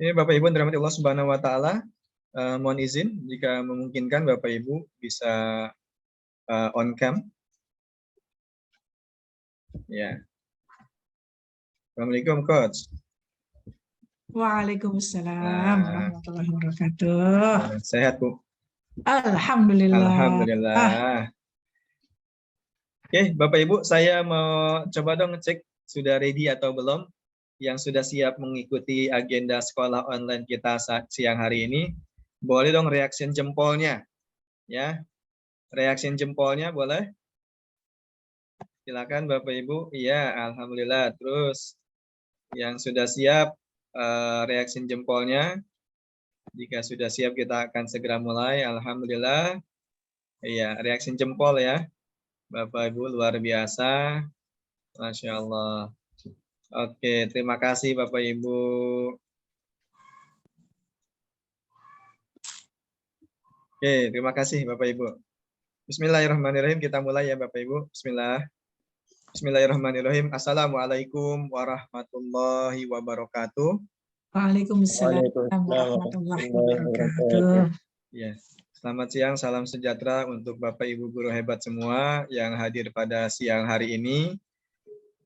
Ini Bapak Ibu yang dirahmati Allah Subhanahu wa taala, mohon izin jika memungkinkan Bapak Ibu bisa on cam. Ya. Assalamualaikum Coach. Waalaikumsalam warahmatullahi wabarakatuh. Sehat Bu? Alhamdulillah. Alhamdulillah. Oke, Bapak Ibu, saya mau coba dong ngecek sudah ready atau belum yang sudah siap mengikuti agenda sekolah online kita saat siang hari ini. Boleh dong reaction jempolnya. Ya. Reaction jempolnya boleh? Silakan Bapak Ibu. Iya, alhamdulillah. Terus yang sudah siap reaction jempolnya. Jika sudah siap kita akan segera mulai. Alhamdulillah. Iya, reaction jempol ya. Bapak Ibu luar biasa. Masya Allah. Oke, terima kasih Bapak Ibu. Oke, terima kasih Bapak Ibu. Bismillahirrahmanirrahim. Kita mulai ya Bapak Ibu. Bismillah. Bismillahirrahmanirrahim. Assalamualaikum warahmatullahi wabarakatuh. Waalaikumsalam warahmatullahi wabarakatuh. Ya, selamat siang, salam sejahtera untuk Bapak Ibu guru hebat semua yang hadir pada siang hari ini.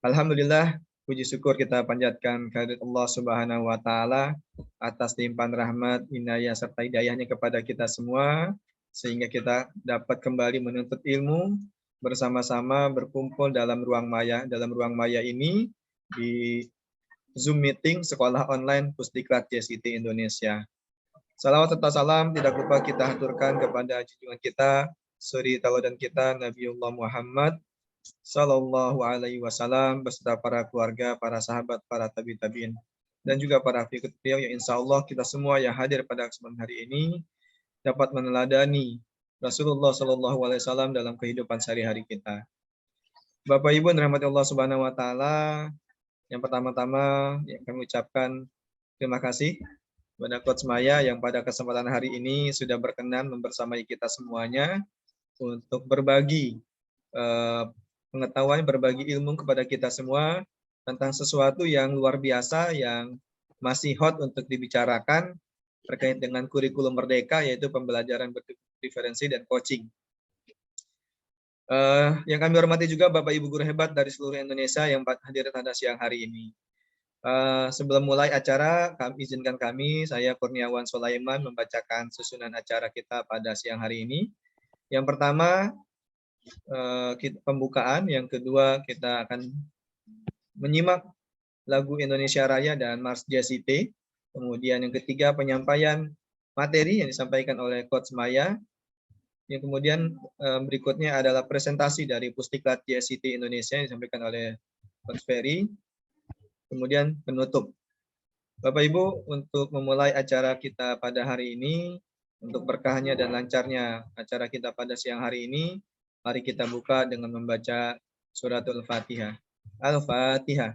Alhamdulillah, puji syukur kita panjatkan kehadirat Allah Subhanahu wa taala atas limpahan rahmat, inayah serta hidayahnya kepada kita semua sehingga kita dapat kembali menuntut ilmu bersama-sama berkumpul dalam ruang maya ini di Zoom meeting sekolah online Pusdiklat JCT Indonesia. Salawat serta salam tidak lupa kita haturkan kepada junjungan kita, suri tauladan kita Nabiullah Muhammad Sallallahu Alaihi Wasallam beserta para keluarga, para sahabat, para tabi'in, dan juga para pengikut beliau yang insya Allah kita semua yang hadir pada kesempatan hari ini dapat meneladani Rasulullah Sallallahu Alaihi Wasallam dalam kehidupan sehari-hari kita. Bapak Ibu yang dirahmati Allah Subhanahu Wa Taala, yang pertama-tama yang kami ucapkan terima kasih kepada Coach Maya yang pada kesempatan hari ini sudah berkenan membersamai kita semuanya untuk berbagi pengetahuan, berbagi ilmu kepada kita semua tentang sesuatu yang luar biasa yang masih hot untuk dibicarakan terkait dengan kurikulum merdeka, yaitu pembelajaran berdiferensi dan coaching. Yang kami hormati juga Bapak Ibu guru hebat dari seluruh Indonesia yang hadir pada siang hari ini. Sebelum mulai acara, izinkan kami, saya Kurniawan Sulaiman, membacakan susunan acara kita pada siang hari ini. Yang pertama, pembukaan, yang kedua kita akan menyimak lagu Indonesia Raya dan Mars JCT, kemudian yang ketiga penyampaian materi yang disampaikan oleh Coach Maya, yang kemudian berikutnya adalah presentasi dari Pusdiklat JCT Indonesia yang disampaikan oleh Coach Ferry, kemudian penutup. Bapak Ibu, untuk memulai acara kita pada hari ini, untuk berkahnya dan lancarnya acara kita pada siang hari ini, mari kita buka dengan membaca suratul Fatihah. Al-Fatihah.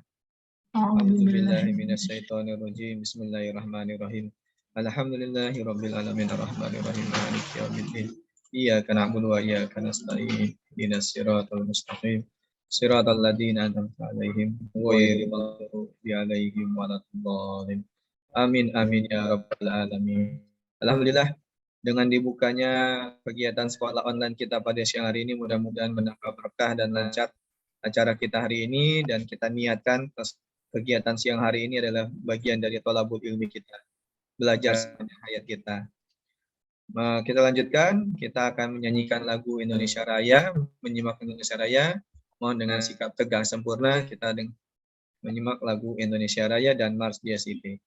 A'udzubillahi minasyaitonirrajim. Bismillahirrahmanirrahim. Alhamdulillahirabbil alamin arrahmanir rahim maliki yaumiddin. Iyyaka na'budu wa iyyaka nasta'in. Ihdinas siratal mustaqim. Siratal ladzina an'amta 'alaihim ghairil maghdubi 'alaihim waladdallin. Amin amin ya rabbal alamin. Alhamdulillah, dengan dibukanya kegiatan sekolah online kita pada siang hari ini, mudah-mudahan menambah berkah dan lancar acara kita hari ini, dan kita niatkan kegiatan siang hari ini adalah bagian dari thalabul ilmi kita, belajar sepanjang hayat kita. Kita lanjutkan, kita akan menyanyikan lagu Indonesia Raya, menyimak Indonesia Raya. Mohon dengan sikap tegar sempurna kita menyimak lagu Indonesia Raya dan Mars JCT.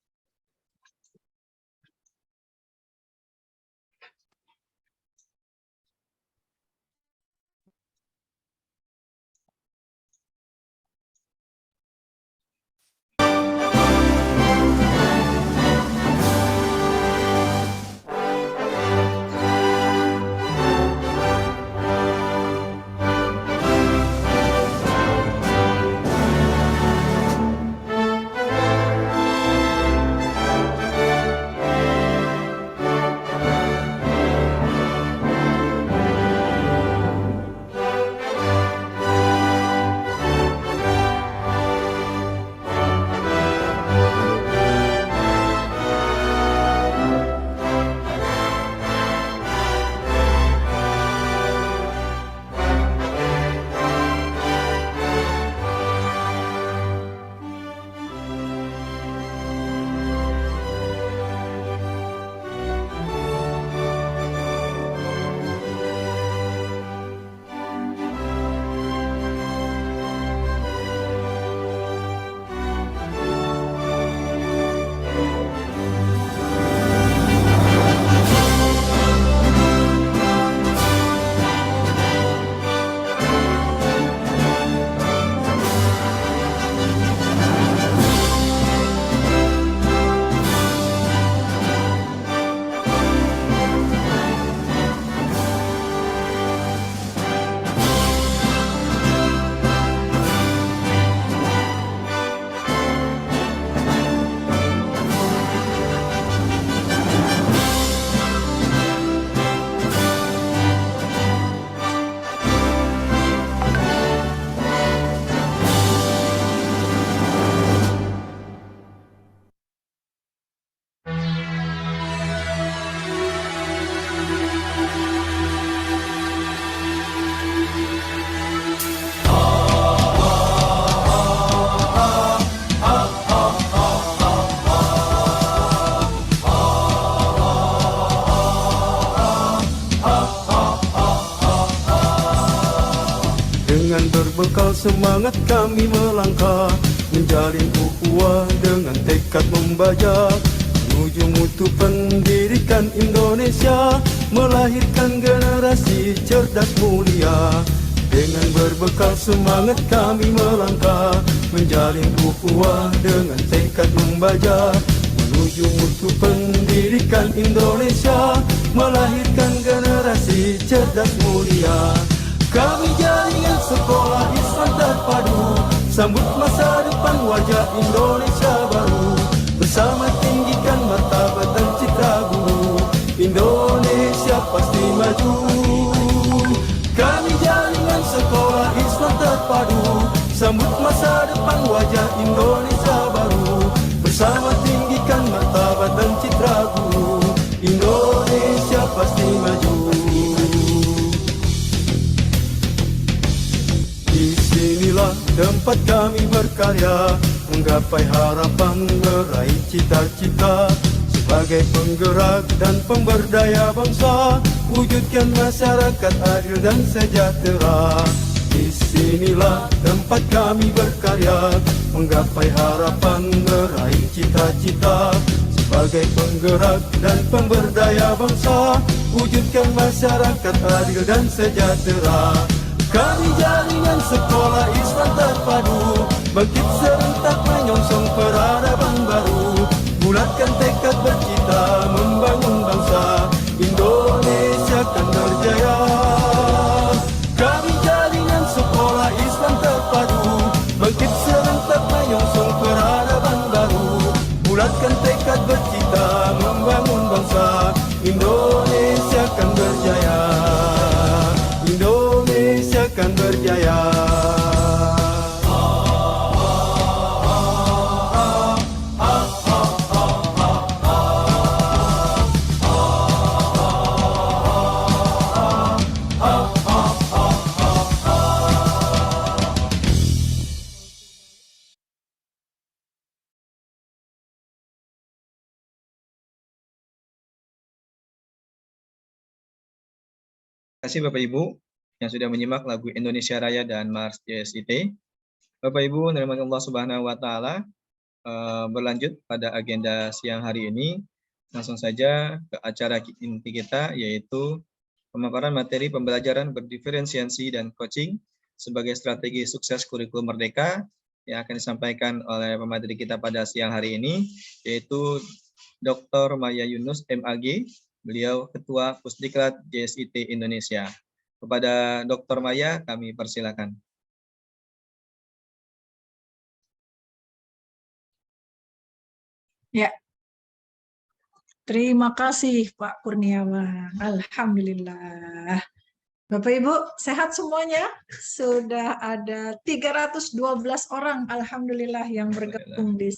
berbekal semangat kami melangkah, menjalin ukhuwah dengan tekad membaja, menuju mutu pendidikan Indonesia, melahirkan generasi cerdas mulia. Dengan berbekal semangat kami melangkah, menjalin ukhuwah dengan tekad membaja, menuju mutu pendidikan Indonesia, melahirkan generasi cerdas mulia. Kami jaringan sekolah Islam terpadu, sambut masa depan wajah Indonesia baru, bersama tinggikan martabat dan citra guru, Indonesia pasti maju. Kami jaringan sekolah Islam terpadu, sambut masa depan wajah Indonesia baru, bersama tinggikan martabat dan citra guru, Indonesia pasti maju. Disinilah tempat kami berkarya, menggapai harapan, meraih cita-cita, sebagai penggerak dan pemberdaya bangsa, wujudkan masyarakat adil dan sejahtera. Disinilah tempat kami berkarya, menggapai harapan, meraih cita-cita, sebagai penggerak dan pemberdaya bangsa, wujudkan masyarakat adil dan sejahtera. Kami jaringan sekolah Islam terpadu, bangkit serentak menyongsong peradaban baru, bulatkan tekad bercita membangun bangsa, Indonesia kan berjaya. Kami jaringan sekolah Islam terpadu, bangkit serentak menyongsong peradaban baru, bulatkan tekad bercita membangun bangsa, Indonesia kan berjaya, Indonesia kan berjaya. Terima kasih Bapak Ibu yang sudah menyimak lagu Indonesia Raya dan Mars JSIT. Bapak Ibu, nirmati Allah Subhanahu wa taala, berlanjut pada agenda siang hari ini. Langsung saja ke acara inti kita, yaitu pemaparan materi pembelajaran berdiferensiasi dan coaching sebagai strategi sukses kurikulum merdeka yang akan disampaikan oleh pemateri kita pada siang hari ini, yaitu Dr. Maya Yunus MAG. Beliau Ketua Pusdiklat JSIT Indonesia. Kepada Dr. Maya, kami persilakan. Ya, terima kasih Pak Kurniawan. Alhamdulillah. Bapak Ibu, sehat semuanya? Sudah ada 312 orang, Alhamdulillah, yang bergabung di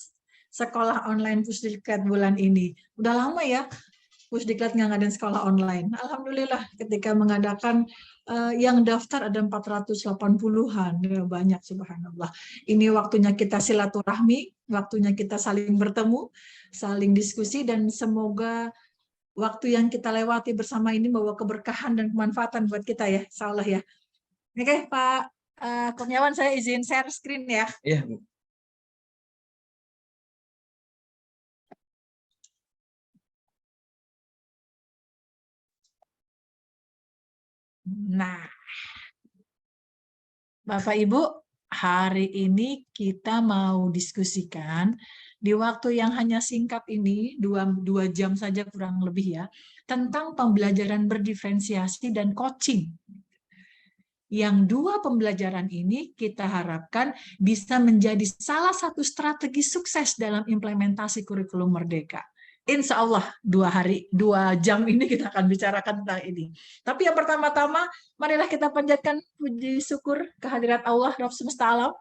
sekolah online Pusdiklat bulan ini. Udah lama ya Pusdiklat nggak ngadain sekolah online. Alhamdulillah ketika mengadakan yang daftar ada 480-an. Ya, banyak, subhanallah. Ini waktunya kita silaturahmi, waktunya kita saling bertemu, saling diskusi, dan semoga waktu yang kita lewati bersama ini membawa keberkahan dan kemanfaatan buat kita ya, insya Allah ya. Oke, Pak Kurniawan, saya izin share screen ya. Iya, Bu. Nah, Bapak Ibu, hari ini kita mau diskusikan di waktu yang hanya singkat ini, 2 jam saja kurang lebih ya, tentang pembelajaran berdiferensiasi dan coaching. Yang 2 pembelajaran ini kita harapkan bisa menjadi salah satu strategi sukses dalam implementasi kurikulum merdeka. Insya Allah 2 jam ini kita akan bicarakan tentang ini. Tapi yang pertama-tama, marilah kita panjatkan puji syukur kehadirat Allah Rabb semesta alam,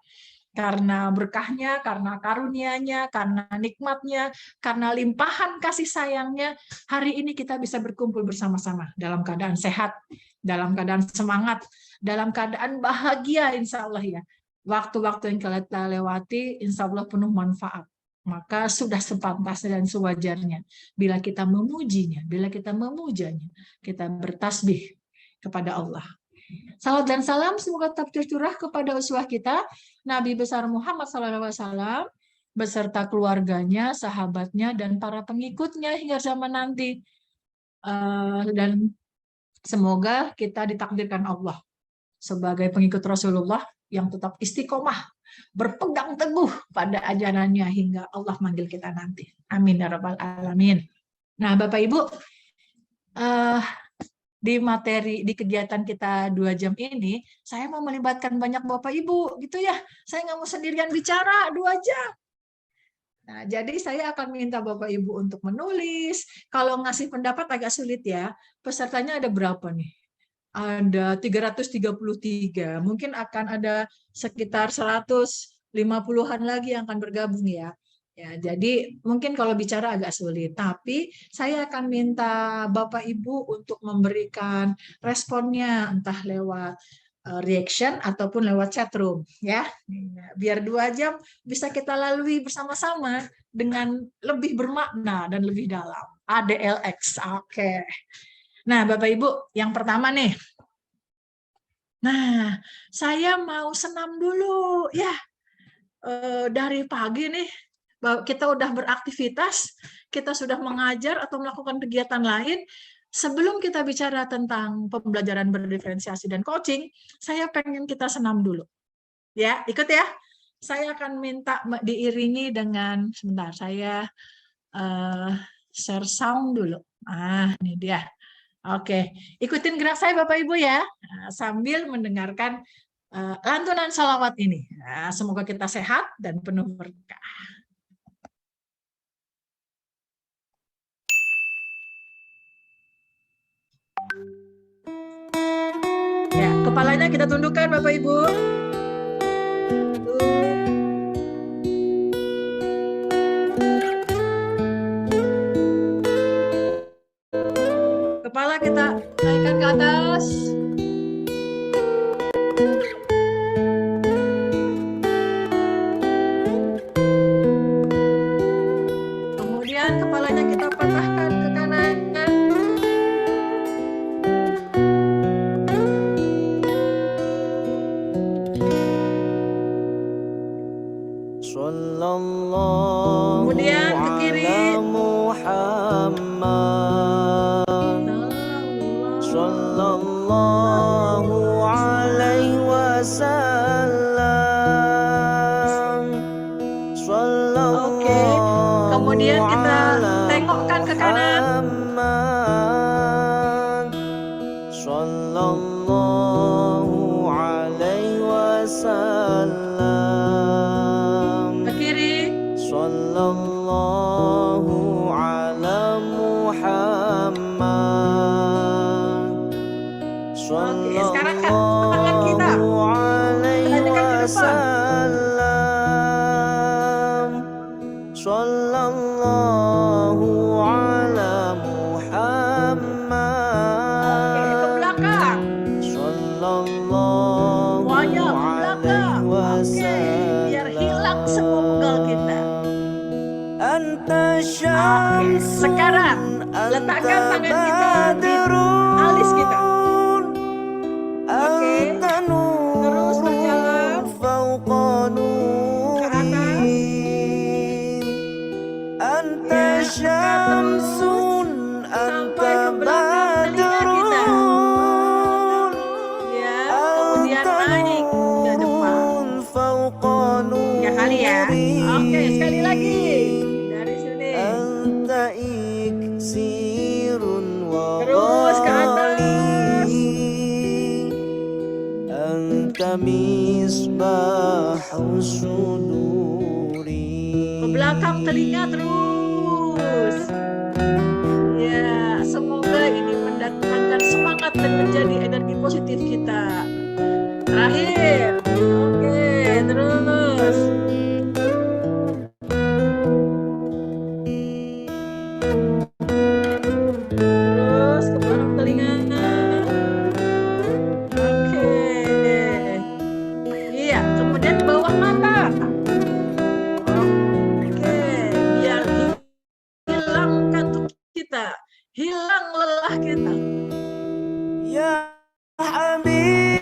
karena berkahnya, karena karunia-Nya, karena nikmatnya, karena limpahan kasih sayangnya, hari ini kita bisa berkumpul bersama-sama dalam keadaan sehat, dalam keadaan semangat, dalam keadaan bahagia, insya Allah ya. Waktu-waktu yang kita lewati, insya Allah penuh manfaat. Maka sudah sepantasnya dan sewajarnya bila kita memujinya, bila kita memujanya, kita bertasbih kepada Allah. Salam dan salam semoga tetap tercurah kepada uswah kita, Nabi besar Muhammad SAW, beserta keluarganya, sahabatnya, dan para pengikutnya hingga zaman nanti. Dan semoga kita ditakdirkan Allah sebagai pengikut Rasulullah yang tetap istiqomah, berpegang teguh pada ajarannya hingga Allah manggil kita nanti. Amin ya rabbal alamin. Nah, Bapak Ibu, di kegiatan kita 2 jam ini, saya mau melibatkan banyak Bapak Ibu, gitu ya. Saya nggak mau sendirian bicara 2 jam. Nah, jadi saya akan minta Bapak Ibu untuk menulis. Kalau ngasih pendapat agak sulit ya. Pesertanya ada berapa nih? Ada 333. Mungkin akan ada sekitar 150-an lagi yang akan bergabung ya. Ya, jadi mungkin kalau bicara agak sulit, tapi saya akan minta Bapak Ibu untuk memberikan responnya entah lewat reaction ataupun lewat chat room ya. Biar 2 jam bisa kita lalui bersama-sama dengan lebih bermakna dan lebih dalam. ADLX. Oke. Nah, Bapak Ibu, yang pertama nih. Nah, saya mau senam dulu ya. Dari pagi nih kita udah beraktivitas, kita sudah mengajar atau melakukan kegiatan lain. Sebelum kita bicara tentang pembelajaran berdiferensiasi dan coaching, saya pengen kita senam dulu. Ya, ikut ya. Saya akan minta diiringi dengan, sebentar, saya share sound dulu. Ini dia. Oke, ikutin gerak saya Bapak Ibu ya, sambil mendengarkan lantunan salawat ini. Semoga kita sehat dan penuh berkah. Ya, kepalanya kita tundukkan Bapak Ibu. Kepala kita naikkan ke atas. Kemudian kepalanya kita patahkan ke kanan. Kemudian ke kiri. Oke, kemudian kita tengokkan ke kanan. Ke kiri. Oke, sekarang kan tangan kita tangankan ke depan. Oke, ke belakang. Semuanya ke belakang. Oke, biar hilang semua pegal kita. Oke, sekarang letakkan tangan kita di alis kita. Oke, terus berjalan ke atas. Ya, terus sampai ke belakang telinga kita. Ya, kemudian naik ke depan. 3 kali ya. Oke, sekali lagi. Dari sini. Terus ke atas. Ke belakang telinga terus. Ya, semoga ini mendatangkan semangat dan menjadi energi positif kita. Terakhir. Oke, terus. Terus ke belakang telinga. Oke. Iya, kemudian ke bawah mata. Oke, biar hilang kantuk kita, hilang lelah kita. Ya Habib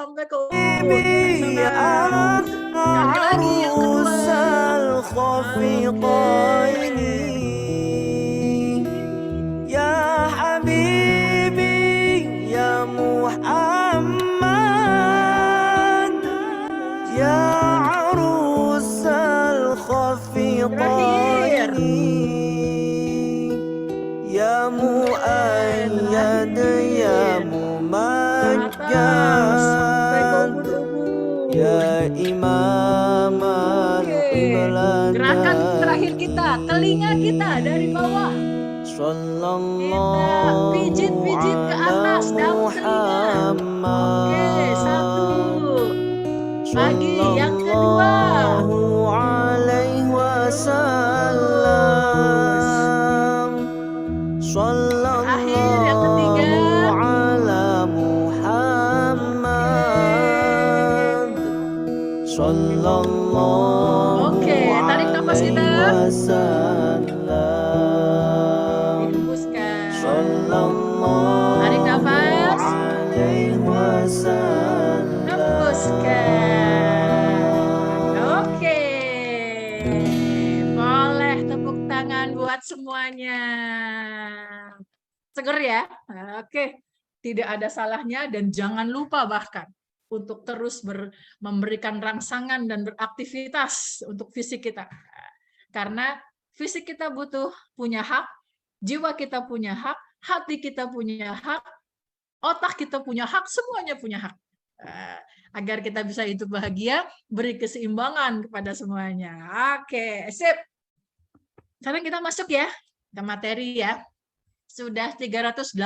sampai ke Ubud. Waalaikumsalam. Sekali lagi yang kedua. Ya Habibi ya Muhammad ya arusal Terakhir. ya muayyad ya Atas sampai ke mumajjad Ubud. ya imam Oke. Gerakan terakhir kita, telinga kita dari bawah. Kita pijit-pijit ke atas daun telinga. Oke, satu. Lagi yang kedua. Terakhir yang ketiga. Oke, tarik nafas kita. Hembuskan. Tarik nafas. Hembuskan. Oke. Boleh tepuk tangan buat semuanya. Seger ya? Oke. Tidak ada salahnya dan jangan lupa bahkan untuk terus memberikan rangsangan dan beraktivitas untuk fisik kita. Karena fisik kita butuh punya hak, jiwa kita punya hak, hati kita punya hak, otak kita punya hak, semuanya punya hak. Agar kita bisa hidup bahagia, beri keseimbangan kepada semuanya. Oke, sip. Sekarang kita masuk ya ke materi ya. Sudah 385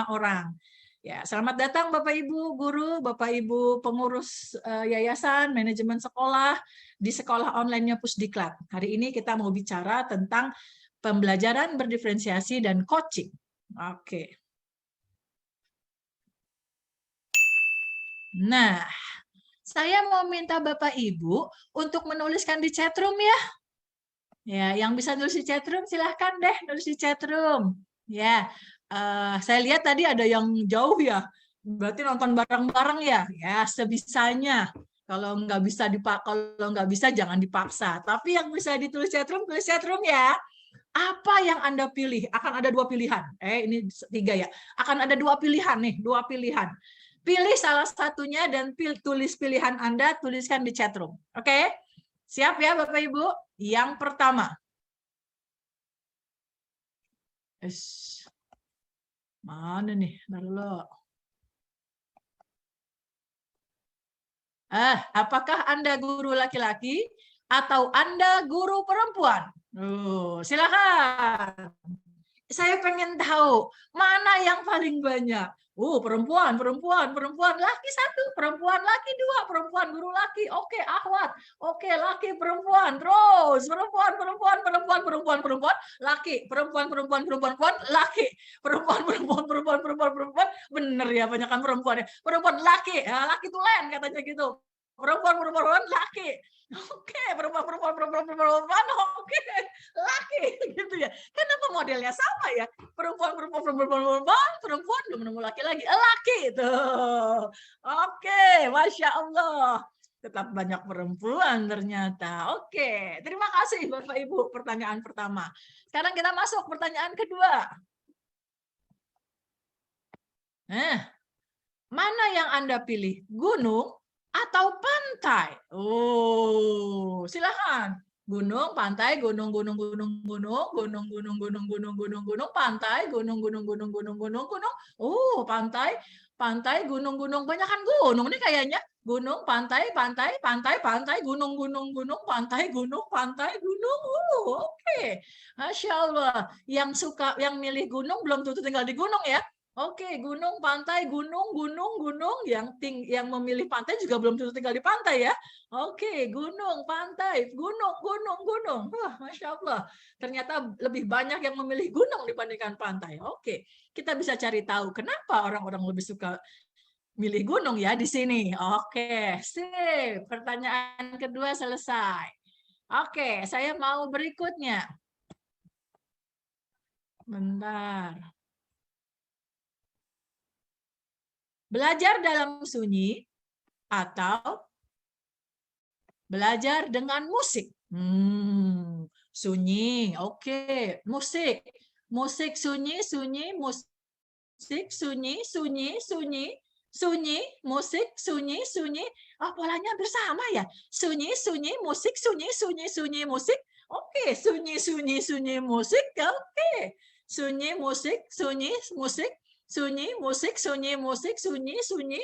orang. Ya, selamat datang Bapak Ibu guru, Bapak Ibu pengurus yayasan, manajemen sekolah di sekolah online-nya Pusdiklat. Hari ini kita mau bicara tentang pembelajaran berdiferensiasi dan coaching. Oke. Nah, saya mau minta Bapak Ibu untuk menuliskan di chatroom ya. Ya, yang bisa nulis di chatroom silahkan deh nulis di chatroom. Ya, saya lihat tadi ada yang jauh ya. Berarti nonton bareng-bareng ya. Ya, sebisanya. Kalau nggak bisa jangan dipaksa. Tapi yang bisa ditulis chatroom, tulis chatroom ya. Apa yang Anda pilih? Akan ada dua pilihan. Ini 3 ya. Akan ada 2 pilihan nih, 2 pilihan. Pilih salah satunya dan tulis pilihan Anda, tuliskan di chatroom. Oke? Siap ya Bapak Ibu? Yang pertama. Mana nih? Apakah Anda guru laki-laki atau Anda guru perempuan? Silakan. Saya pengen tahu mana yang paling banyak. Perempuan, laki 1, perempuan, laki 2, perempuan guru laki, oke, akhwat, oke, laki, perempuan, terus, perempuan, laki, perempuan, laki, perempuan, bener ya, banyakan perempuan ya, perempuan, laki, ya, laki tulen katanya gitu, perempuan, laki, oke, perempuan, oke, laki, gitu ya. Kenapa modelnya sama ya? Perempuan, belum nemu laki lagi, laki itu. Oke, Masya Allah. Tetap banyak perempuan ternyata. Oke, terima kasih Bapak Ibu pertanyaan pertama. Sekarang kita masuk pertanyaan kedua. Mana yang Anda pilih? Gunung atau pantai? Silakan. Gunung, pantai, gunung, pantai, pantai, gunung. Banyakan gunung nih kayaknya. Gunung, pantai, pantai, gunung, pantai, gunung. Oke. Masya Allah. Yang milih gunung belum tentu tinggal di gunung ya. Oke, gunung, pantai, gunung. Yang memilih pantai juga belum tentu tinggal di pantai ya. Oke, gunung, pantai, gunung. Wah, Masya Allah. Ternyata lebih banyak yang memilih gunung dibandingkan pantai. Oke, kita bisa cari tahu kenapa orang-orang lebih suka milih gunung ya di sini. Oke, sip. Pertanyaan kedua selesai. Oke, saya mau berikutnya. Bentar. Belajar dalam sunyi atau belajar dengan musik? Sunyi, oke. Musik. Musik sunyi, sunyi, musik sunyi, sunyi, sunyi, sunyi, musik sunyi, sunyi. Oh, polanya bersama ya. Sunyi, sunyi, musik, sunyi, sunyi, sunyi, musik. Oke, sunyi, sunyi, sunyi, musik. Oke. Sunyi, musik, sunyi, musik, sunyi, musik, sunyi, musik, sunyi, sunyi.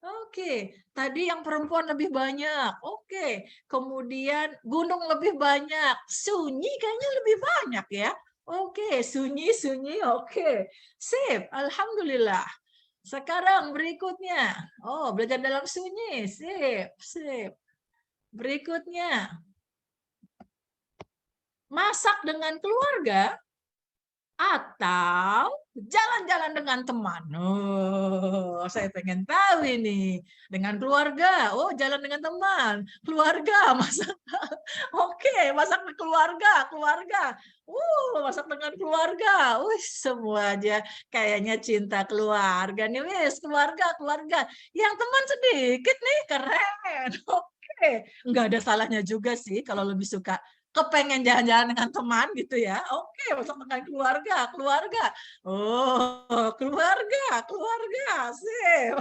Oke, tadi yang perempuan lebih banyak. Oke, kemudian gunung lebih banyak. Sunyi kayaknya lebih banyak ya. Oke, sunyi, sunyi. Oke, sip. Alhamdulillah. Sekarang berikutnya. Oh, belajar dalam sunyi. Sip, sip. Berikutnya. Masak dengan keluarga atau jalan-jalan dengan teman. Oh, saya pengen tahu ini. Dengan keluarga. Oh, jalan dengan teman. Keluarga, masak. Oke, masak dengan keluarga. Masak dengan keluarga. Semua aja kayaknya cinta keluarga nih, keluarga. Yang teman sedikit nih, keren. Oke, nggak ada salahnya juga sih kalau lebih suka kepengen jalan-jalan dengan teman gitu ya. Oke, masak dengan keluarga. Oh, keluarga. Sip.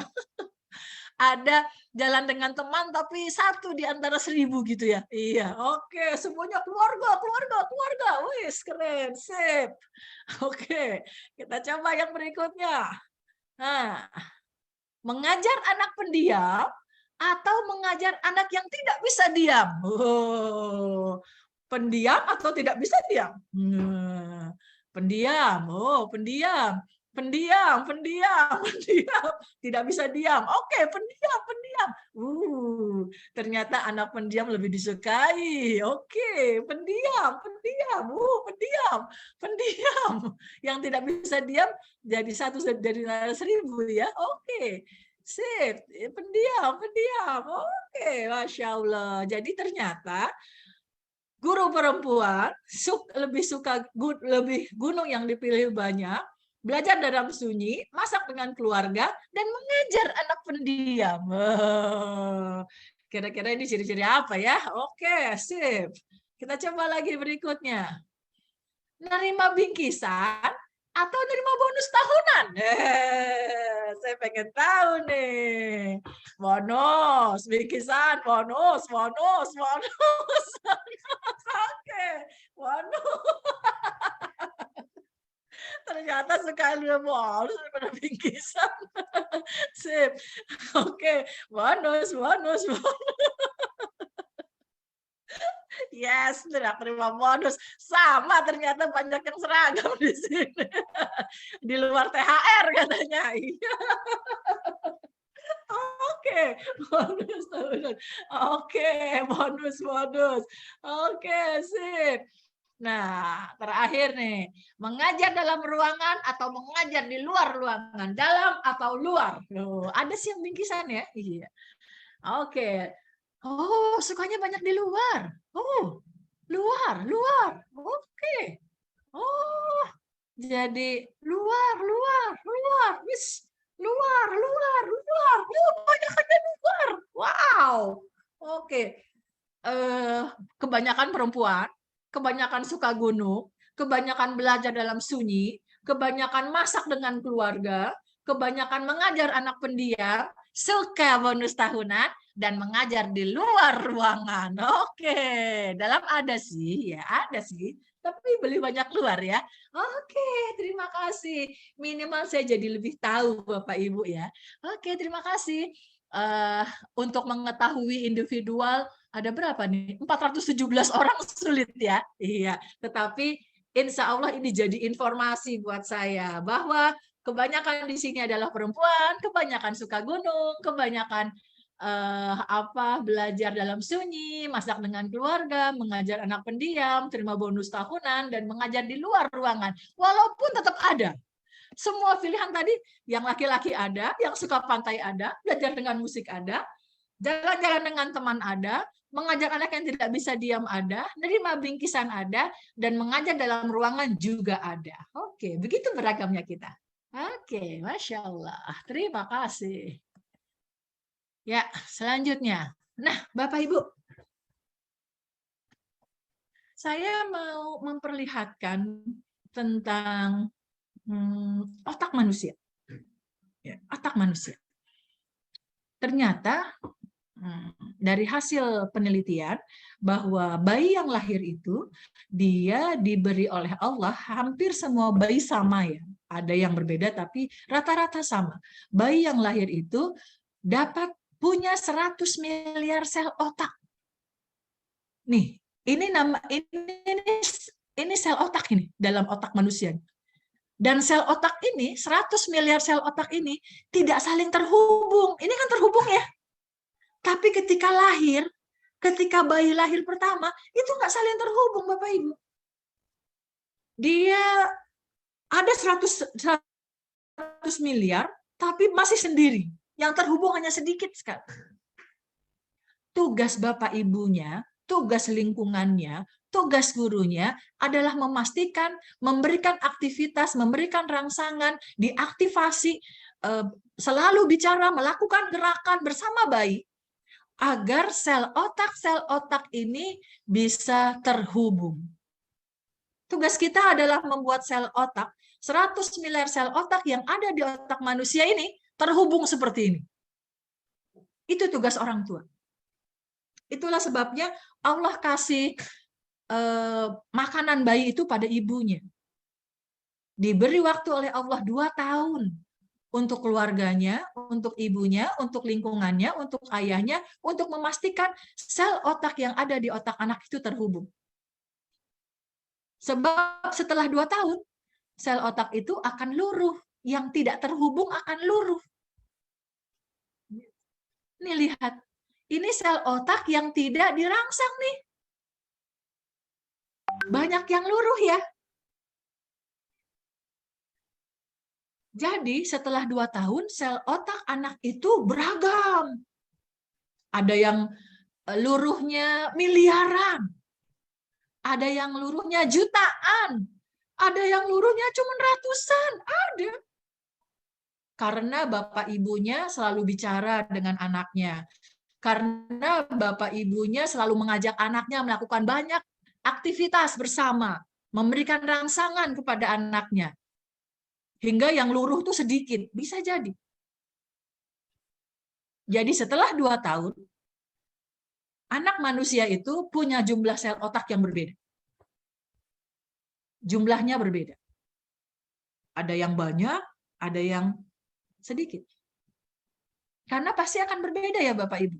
Ada jalan dengan teman tapi satu di antara 1000 gitu ya. Iya, oke, semuanya keluarga. Wis, keren, sip. Oke, kita coba yang berikutnya. Nah, mengajar anak pendiam atau mengajar anak yang tidak bisa diam? Pendiam atau tidak bisa diam? Pendiam. Pendiam. Tidak bisa diam. Oke, pendiam. Ternyata anak pendiam lebih disukai. Oke, pendiam. Pendiam. Yang tidak bisa diam jadi satu dari 1000 ya. Oke. Sip, pendiam. Oke, Masya Allah. Jadi ternyata guru perempuan lebih gunung yang dipilih banyak, belajar dalam sunyi, masak dengan keluarga, dan mengajar anak pendiam. Kira-kira ini ciri-ciri apa ya? Oke, sip. Kita coba lagi berikutnya. Nerima bingkisan atau nerima bonus tahunan? Saya pengen tahu nih. Bonus, bingkisan, bonus. Oke, bonus. Ternyata sekali bonus daripada bingkisan. Sip. Oke, bonus. Yes, terima bonus. Sama ternyata banyak yang seragam di sini. Di luar THR katanya. Iya. Oke, bonus. Oke, bonus. Oke, sip. Nah, terakhir nih, mengajar dalam ruangan atau mengajar di luar ruangan, dalam atau luar? Ada sih yang bingkisan ya? Iya. Oke. Oh, sukanya banyak di luar. Oh, luar. Oke. Oh, jadi luar. Wis, luar. Banyak di luar. Wow. Oke. Kebanyakan perempuan, kebanyakan suka gunung, kebanyakan belajar dalam sunyi, kebanyakan masak dengan keluarga, kebanyakan mengajar anak pendiam, suka bonus tahunan, dan mengajar di luar ruangan. Oke, dalam ada sih, tapi beli banyak keluar ya. Oke, terima kasih. Minimal saya jadi lebih tahu Bapak Ibu ya. Oke, terima kasih. Untuk mengetahui individual ada berapa nih? 417 orang sulit ya. Iya, tetapi insya Allah ini jadi informasi buat saya bahwa kebanyakan di sini adalah perempuan, kebanyakan suka gunung, kebanyakan belajar dalam sunyi, masak dengan keluarga, mengajar anak pendiam, terima bonus tahunan, dan mengajar di luar ruangan. Walaupun tetap ada. Semua pilihan tadi, yang laki-laki ada, yang suka pantai ada, belajar dengan musik ada, jalan-jalan dengan teman ada, mengajar anak yang tidak bisa diam ada, nerima bingkisan ada, dan mengajar dalam ruangan juga ada. Oke, begitu beragamnya kita. Oke, Masya Allah. Terima kasih. Ya, selanjutnya. Nah, Bapak Ibu, saya mau memperlihatkan tentang otak manusia. Ya, otak manusia. Ternyata dari hasil penelitian bahwa bayi yang lahir itu dia diberi oleh Allah, hampir semua bayi sama ya. Ada yang berbeda tapi rata-rata sama. Bayi yang lahir itu dapat punya 100 miliar sel otak. Nih, ini sel otak ini dalam otak manusia. Dan sel otak ini, 100 miliar sel otak ini tidak saling terhubung. Ini kan terhubung ya. Tapi ketika lahir, ketika bayi lahir pertama, itu nggak saling terhubung, Bapak Ibu. Dia ada 100 miliar, tapi masih sendiri. Yang terhubung hanya sedikit sekali. Tugas Bapak Ibunya, tugas lingkungannya, tugas gurunya adalah memastikan, memberikan aktivitas, memberikan rangsangan, diaktifasi, selalu bicara, melakukan gerakan bersama bayi, agar sel otak ini bisa terhubung. Tugas kita adalah membuat sel otak, 100 miliar sel otak yang ada di otak manusia ini terhubung seperti ini. Itu tugas orang tua. Itulah sebabnya Allah kasih makanan bayi itu pada ibunya. Diberi waktu oleh Allah 2 tahun. Untuk keluarganya, untuk ibunya, untuk lingkungannya, untuk ayahnya, untuk memastikan sel otak yang ada di otak anak itu terhubung. Sebab setelah 2 tahun, sel otak itu akan luruh. Yang tidak terhubung akan luruh. Nih lihat, ini sel otak yang tidak dirangsang nih. Banyak yang luruh ya. Jadi setelah 2 tahun, sel otak anak itu beragam. Ada yang luruhnya miliaran. Ada yang luruhnya jutaan. Ada yang luruhnya cuma ratusan. Ada. Karena bapak ibunya selalu bicara dengan anaknya. Karena bapak ibunya selalu mengajak anaknya melakukan banyak aktivitas bersama. Memberikan rangsangan kepada anaknya. Hingga yang luruh itu sedikit, bisa jadi. Jadi setelah 2 tahun, anak manusia itu punya jumlah sel otak yang berbeda. Jumlahnya berbeda. Ada yang banyak, ada yang sedikit. Karena pasti akan berbeda ya Bapak Ibu.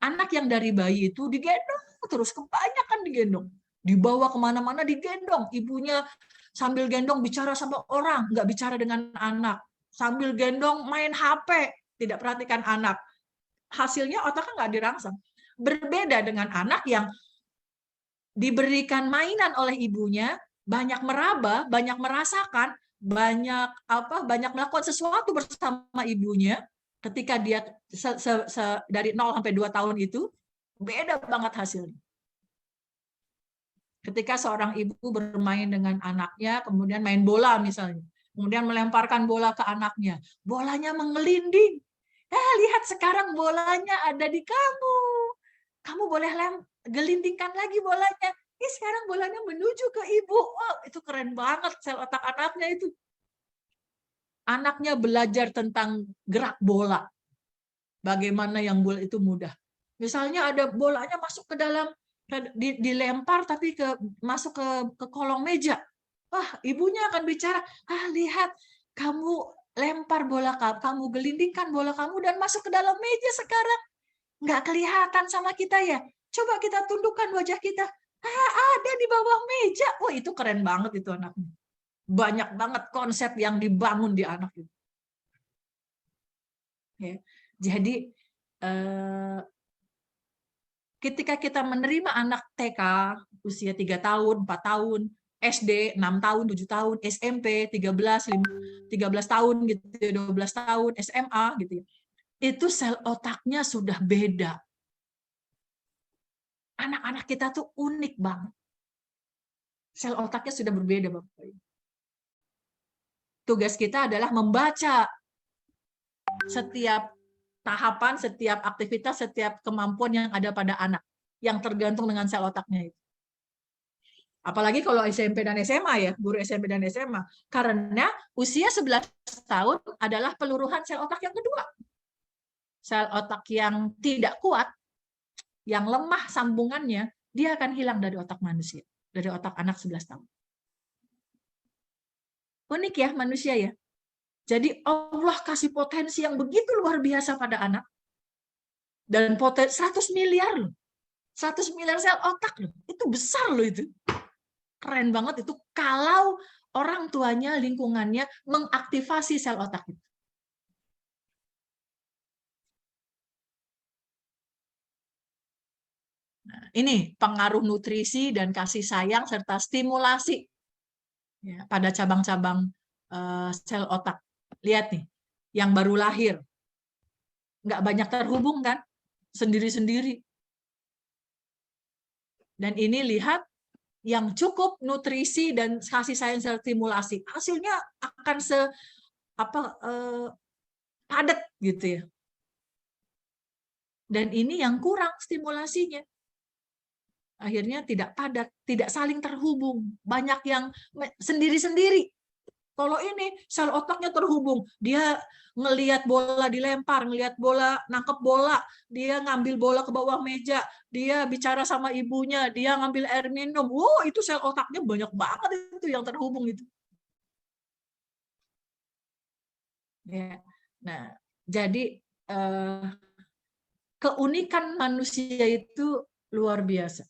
Anak yang dari bayi itu digendong, terus kebanyakan digendong. Dibawa kemana-mana digendong. Ibunya sambil gendong bicara sama orang, nggak bicara dengan anak. Sambil gendong main HP, tidak perhatikan anak. Hasilnya otaknya nggak dirangsang. Berbeda dengan anak yang diberikan mainan oleh ibunya, banyak meraba, banyak merasakan, banyak melakukan sesuatu bersama ibunya. Ketika dia dari 0 sampai 2 tahun itu, beda banget hasilnya. Ketika seorang ibu bermain dengan anaknya, kemudian main bola misalnya, kemudian melemparkan bola ke anaknya, bolanya mengelinding. Lihat sekarang bolanya ada di kamu. Kamu boleh gelindingkan lagi bolanya. Sekarang bolanya menuju ke ibu. Wow, itu keren banget sel otak anaknya itu. Anaknya belajar tentang gerak bola. Bagaimana yang bola itu mudah. Misalnya ada bolanya masuk ke dalam, dilempar tapi masuk ke kolong meja. Wah, ibunya akan bicara, lihat kamu lempar bola kamu, gelindingkan bola kamu dan masuk ke dalam meja sekarang. Nggak kelihatan sama kita ya. Coba kita tundukkan wajah kita. Ada di bawah meja. Wah, itu keren banget itu anaknya. Banyak banget konsep yang dibangun di anak itu. Ya. Jadi ketika kita menerima anak TK usia 3 tahun, 4 tahun, SD 6 tahun, 7 tahun, SMP 13 tahun gitu, 12 tahun, SMA gitu ya. Itu sel otaknya sudah beda. Anak-anak kita tuh unik banget. Sel otaknya sudah berbeda, Bapak Ibu. Tugas kita adalah membaca setiap tahapan setiap aktivitas, setiap kemampuan yang ada pada anak, yang tergantung dengan sel otaknya itu. Apalagi kalau SMP dan SMA ya, guru SMP dan SMA. Karena usia 11 tahun adalah peluruhan sel otak yang kedua. Sel otak yang tidak kuat, yang lemah sambungannya, dia akan hilang dari otak manusia, dari otak anak 11 tahun. Unik ya manusia ya. Jadi Allah kasih potensi yang begitu luar biasa pada anak. Dan potensi 100 miliar loh. 100 miliar sel otak loh. Itu besar loh itu. Keren banget itu kalau orang tuanya, lingkungannya mengaktifasi sel otak itu. Nah, ini pengaruh nutrisi dan kasih sayang serta stimulasi ya, pada cabang-cabang sel otak. Lihat nih, yang baru lahir. Nggak banyak terhubung kan? Sendiri-sendiri. Dan ini lihat, yang cukup nutrisi dan kasih sayang stimulasi. Hasilnya akan padat gitu ya. Dan ini yang kurang stimulasinya. Akhirnya tidak padat, tidak saling terhubung. Banyak yang sendiri-sendiri. Kalau ini sel otaknya terhubung, dia ngelihat bola dilempar, ngelihat bola, nangkep bola, dia ngambil bola ke bawah meja, dia bicara sama ibunya, dia ngambil air minum. Wow, itu sel otaknya banyak banget itu yang terhubung itu. Ya. Nah, jadi keunikan manusia itu luar biasa.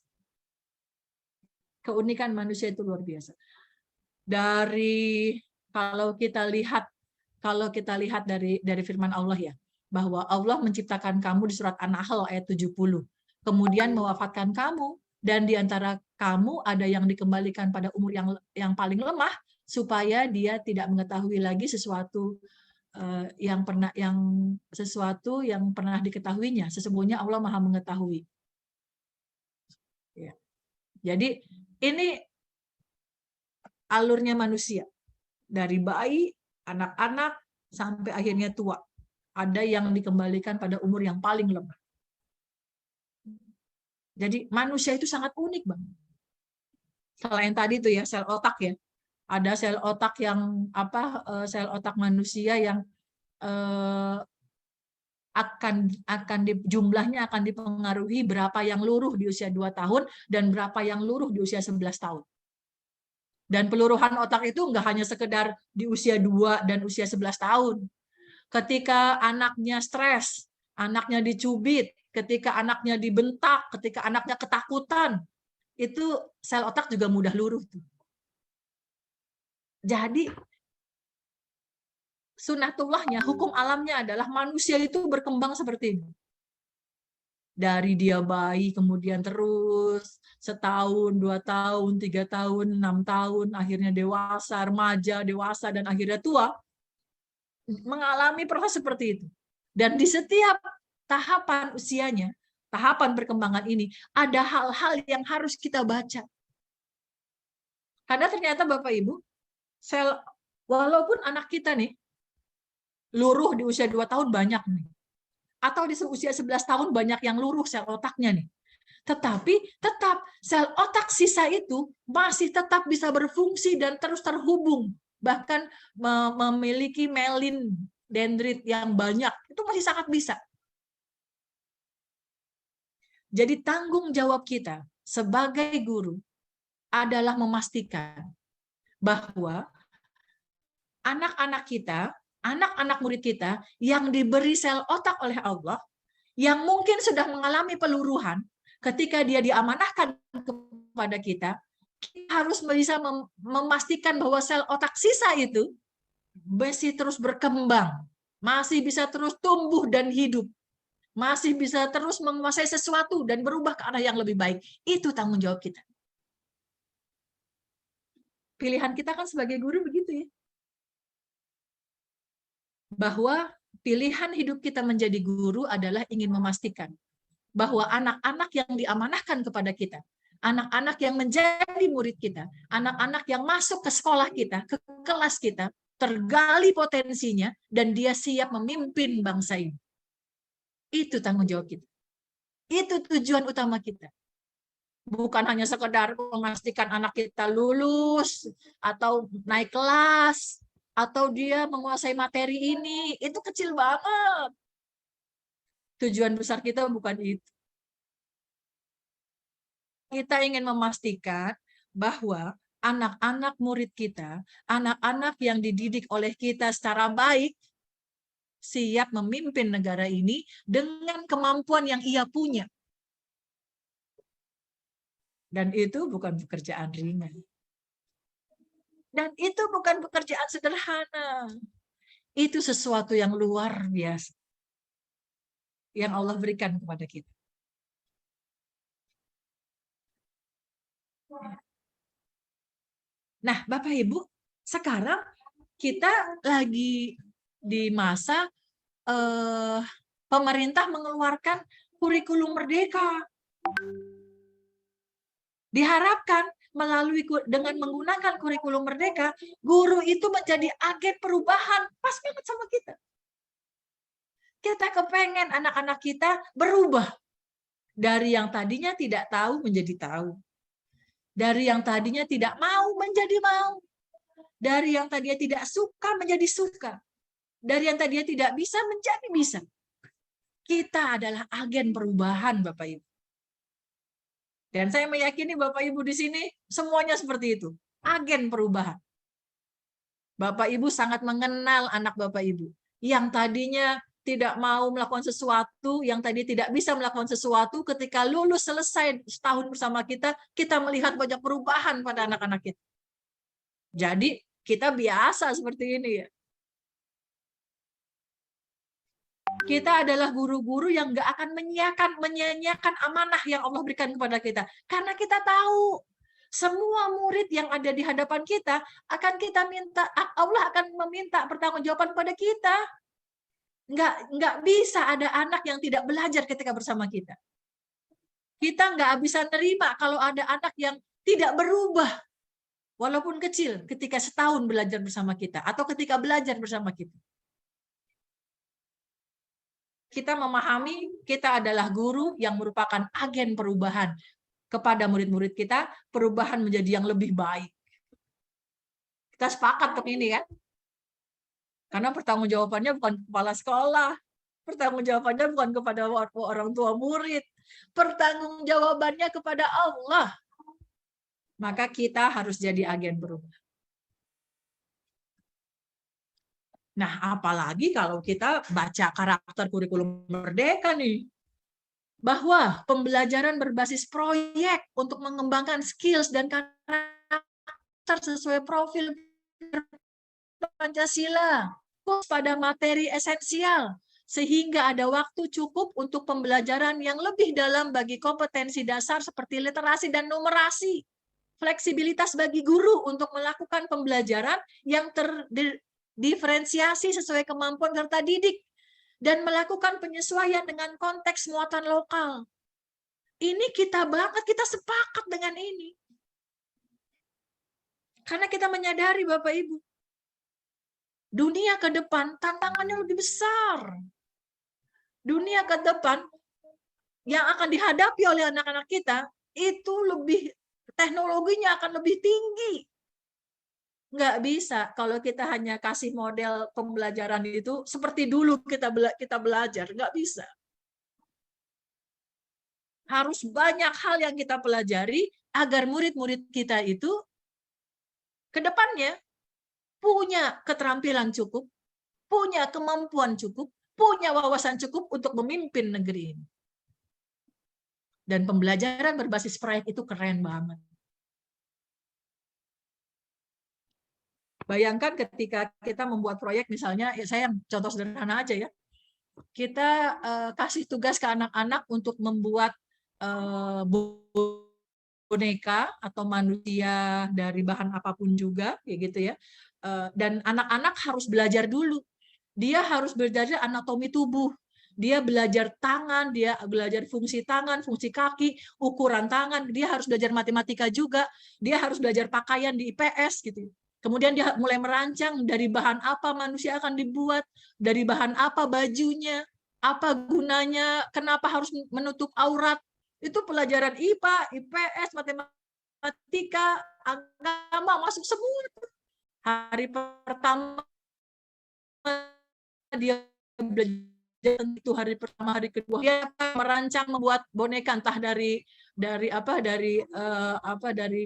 Keunikan manusia itu luar biasa. Dari kalau kita lihat dari firman Allah ya, bahwa Allah menciptakan kamu di surat An-Nahl ayat 70. Kemudian mewafatkan kamu, dan di antara kamu ada yang dikembalikan pada umur yang paling lemah, supaya dia tidak mengetahui lagi sesuatu yang pernah diketahuinya. Sesungguhnya Allah Maha mengetahui. Ya. Jadi ini alurnya manusia. Dari bayi, anak-anak, sampai akhirnya tua. Ada yang dikembalikan pada umur yang paling lemah. Jadi manusia itu sangat unik, Bang. Selain tadi itu ya, sel otak ya. Ada sel otak yang sel otak manusia yang jumlahnya akan dipengaruhi berapa yang luruh di usia 2 tahun dan berapa yang luruh di usia 11 tahun. Dan peluruhan otak itu nggak hanya sekedar di usia 2 dan usia 11 tahun. Ketika anaknya stres, anaknya dicubit, ketika anaknya dibentak, ketika anaknya ketakutan, itu sel otak juga mudah luruh. Jadi, sunatullahnya, hukum alamnya adalah manusia itu berkembang seperti ini. Dari dia bayi, kemudian terus setahun, 2 tahun, 3 tahun, 6 tahun, akhirnya dewasa, remaja, dewasa, dan akhirnya tua, mengalami proses seperti itu. Dan di setiap tahapan usianya, tahapan perkembangan ini, ada hal-hal yang harus kita baca. Karena ternyata Bapak Ibu, walaupun anak kita nih, luruh di usia 2 tahun banyak nih, atau di usia 11 tahun banyak yang luruh sel otaknya nih. Tetapi tetap sel otak sisa itu masih tetap bisa berfungsi dan terus terhubung. Bahkan memiliki myelin dendrit yang banyak. Itu masih sangat bisa. Jadi tanggung jawab kita sebagai guru adalah memastikan bahwa anak-anak kita, anak-anak murid kita yang diberi sel otak oleh Allah, yang mungkin sudah mengalami peluruhan, ketika dia diamanahkan kepada kita harus bisa memastikan bahwa sel otak sisa itu masih terus berkembang, masih bisa terus tumbuh dan hidup, masih bisa terus menguasai sesuatu dan berubah ke arah yang lebih baik. Itu tanggung jawab kita. Pilihan kita kan sebagai guru begitu ya. Bahwa pilihan hidup kita menjadi guru adalah ingin memastikan bahwa anak-anak yang diamanahkan kepada kita, anak-anak yang menjadi murid kita, anak-anak yang masuk ke sekolah kita, ke kelas kita, tergali potensinya, dan dia siap memimpin bangsa ini. Itu tanggung jawab kita. Itu tujuan utama kita. Bukan hanya sekedar memastikan anak kita lulus, atau naik kelas, atau dia menguasai materi ini. Itu kecil banget. Tujuan besar kita bukan itu. Kita ingin memastikan bahwa anak-anak murid kita, anak-anak yang dididik oleh kita secara baik, siap memimpin negara ini dengan kemampuan yang ia punya. Dan itu bukan pekerjaan ringan. Dan itu bukan pekerjaan sederhana. Itu sesuatu yang luar biasa yang Allah berikan kepada kita. Nah, Bapak Ibu, sekarang kita lagi di masa pemerintah mengeluarkan kurikulum merdeka. Diharapkan dengan menggunakan kurikulum merdeka, guru itu menjadi agen perubahan. Pas banget sama kita. Kita kepengen anak-anak kita berubah. Dari yang tadinya tidak tahu menjadi tahu. Dari yang tadinya tidak mau menjadi mau. Dari yang tadinya tidak suka menjadi suka. Dari yang tadinya tidak bisa menjadi bisa. Kita adalah agen perubahan, Bapak Ibu. Dan saya meyakini Bapak Ibu di sini semuanya seperti itu. Agen perubahan. Bapak Ibu sangat mengenal anak Bapak Ibu. Yang tadinya tidak mau melakukan sesuatu, yang tadi tidak bisa melakukan sesuatu, ketika lulus selesai setahun bersama kita, kita melihat banyak perubahan pada anak-anak kita. Jadi kita biasa seperti ini ya. Kita adalah guru-guru yang nggak akan menyanyiakan amanah yang Allah berikan kepada kita. Karena kita tahu semua murid yang ada di hadapan kita akan kita minta, Allah akan meminta pertanggungjawaban kepada kita. Nggak bisa ada anak yang tidak belajar ketika bersama kita. Kita nggak bisa terima kalau ada anak yang tidak berubah, walaupun kecil, ketika setahun belajar bersama kita atau ketika belajar bersama kita. Kita memahami kita adalah guru yang merupakan agen perubahan kepada murid-murid kita, perubahan menjadi yang lebih baik. Kita sepakat ke ini kan? Karena pertanggungjawabannya bukan kepala sekolah, pertanggungjawabannya bukan kepada orang tua murid, pertanggungjawabannya kepada Allah. Maka kita harus jadi agen perubahan. Nah, apalagi kalau kita baca karakter kurikulum merdeka nih, bahwa pembelajaran berbasis proyek untuk mengembangkan skills dan karakter sesuai profil Pancasila, fokus pada materi esensial, sehingga ada waktu cukup untuk pembelajaran yang lebih dalam bagi kompetensi dasar seperti literasi dan numerasi. Fleksibilitas bagi guru untuk melakukan pembelajaran yang terdiferensiasi sesuai kemampuan peserta didik dan melakukan penyesuaian dengan konteks muatan lokal. Ini kita banget, kita sepakat dengan ini. Karena kita menyadari Bapak Ibu, dunia ke depan tantangannya lebih besar. Dunia ke depan yang akan dihadapi oleh anak-anak kita itu lebih, teknologinya akan lebih tinggi. Nggak bisa kalau kita hanya kasih model pembelajaran itu seperti dulu kita belajar, nggak bisa. Harus banyak hal yang kita pelajari agar murid-murid kita itu ke depannya punya keterampilan cukup, punya kemampuan cukup, punya wawasan cukup untuk memimpin negeri ini. Dan pembelajaran berbasis proyek itu keren banget. Bayangkan ketika kita membuat proyek misalnya, saya contoh sederhana aja ya, kita kasih tugas ke anak-anak untuk membuat boneka atau manusia dari bahan apapun juga, kayak gitu ya. Dan anak-anak harus belajar dulu. Dia harus belajar anatomi tubuh. Dia belajar tangan, dia belajar fungsi tangan, fungsi kaki, ukuran tangan. Dia harus belajar matematika juga. Dia harus belajar pakaian di IPS gitu. Kemudian dia mulai merancang dari bahan apa manusia akan dibuat, dari bahan apa bajunya, Apa gunanya, kenapa harus menutup aurat? Itu pelajaran IPA, IPS, matematika, agama, masuk semua. Hari pertama dia belajar itu, hari pertama, hari kedua dia merancang, membuat boneka, entah dari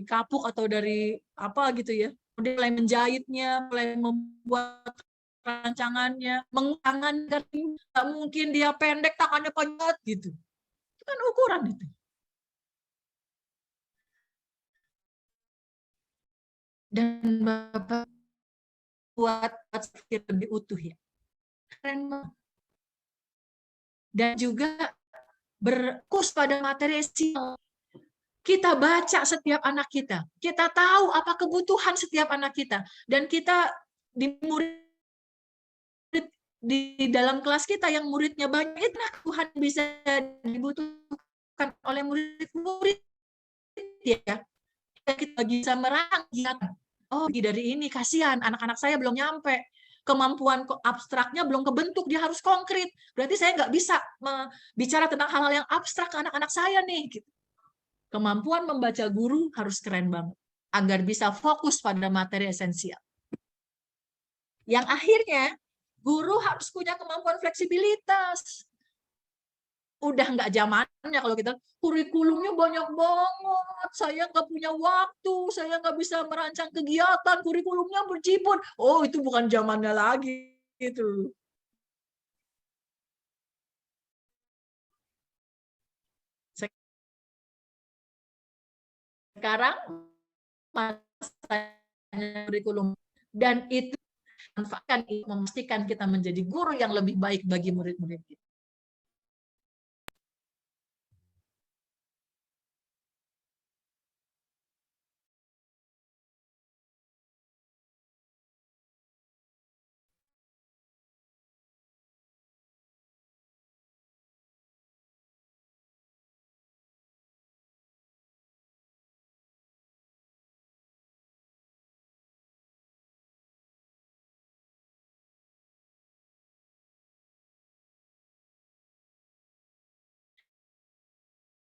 kapuk atau dari apa gitu ya. Dia mulai menjahitnya, mulai membuat rancangannya, tangan nggak mungkin dia pendek, tangannya panjang gitu. Itu kan ukuran itu. Dan Bapak buat lebih utuh ya. Keren banget. Dan juga berfokus pada materi esensial. Kita baca setiap anak kita. Kita tahu apa kebutuhan setiap anak kita. Dan kita di dalam kelas kita yang muridnya banyak, Tuhan bisa dibutuhkan oleh murid-murid ya. Kita bisa merangsang. Oh, dari ini kasihan anak-anak saya belum nyampe. Kemampuan abstraknya belum kebentuk, dia harus konkret. Berarti saya nggak bisa bicara tentang hal-hal yang abstrak ke anak-anak saya nih. Gitu. Kemampuan membaca guru harus keren banget agar bisa fokus pada materi esensial. Yang akhirnya guru harus punya kemampuan fleksibilitas. Udah nggak zamannya kalau kita kurikulumnya banyak banget, saya nggak punya waktu, saya nggak bisa merancang kegiatan, kurikulumnya berjibun. Oh, itu bukan zamannya lagi itu. Sekarang masanya kurikulum, dan itu manfaatkan, memastikan kita menjadi guru yang lebih baik bagi murid-murid kita.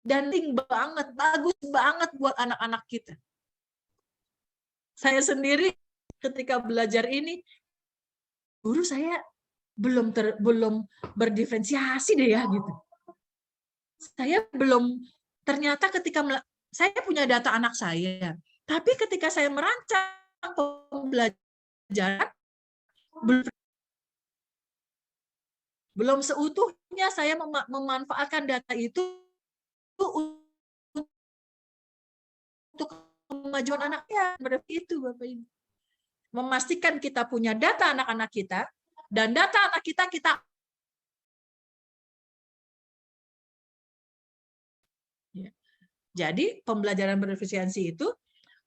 Dan banget, bagus banget buat anak-anak kita. Saya sendiri ketika belajar ini, guru saya belum berdiferensiasi deh ya gitu. Saya belum, ternyata ketika saya punya data anak saya, tapi ketika saya merancang pembelajaran belum seutuhnya saya memanfaatkan data itu untuk kemajuan anaknya. Itu Bapak Ibu. Memastikan kita punya data anak-anak kita, dan data anak kita Jadi pembelajaran berefisiensi itu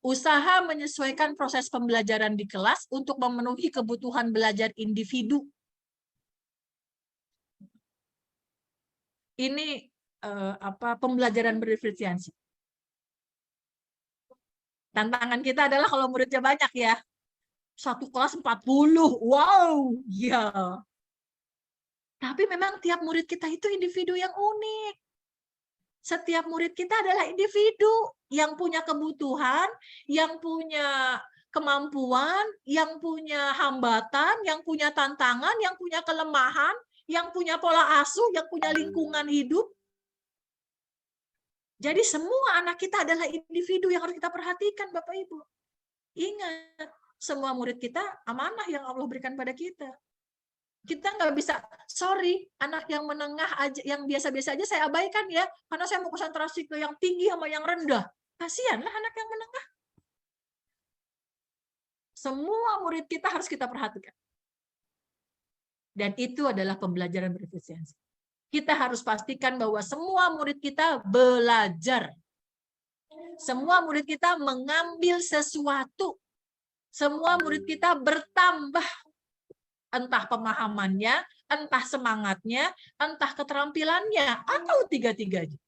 usaha menyesuaikan proses pembelajaran di kelas untuk memenuhi kebutuhan belajar individu. Ini pembelajaran berefisiensi. Tantangan kita adalah kalau muridnya banyak ya. Satu kelas 40. Wow, ya. Tapi memang tiap murid kita itu individu yang unik. Setiap murid kita adalah individu yang punya kebutuhan, yang punya kemampuan, yang punya hambatan, yang punya tantangan, yang punya kelemahan, yang punya pola asuh, yang punya lingkungan hidup. Jadi semua anak kita adalah individu yang harus kita perhatikan, Bapak Ibu. Ingat, semua murid kita amanah yang Allah berikan pada kita. Kita nggak bisa, sorry, anak yang menengah aja, yang biasa-biasa aja saya abaikan ya, karena saya mau konsentrasi ke yang tinggi sama yang rendah. Kasihanlah anak yang menengah. Semua murid kita harus kita perhatikan. Dan itu adalah pembelajaran berefisiensi. Kita harus pastikan bahwa semua murid kita belajar. Semua murid kita mengambil sesuatu. Semua murid kita bertambah. Entah pemahamannya, entah semangatnya, entah keterampilannya, atau tiga-tiganya.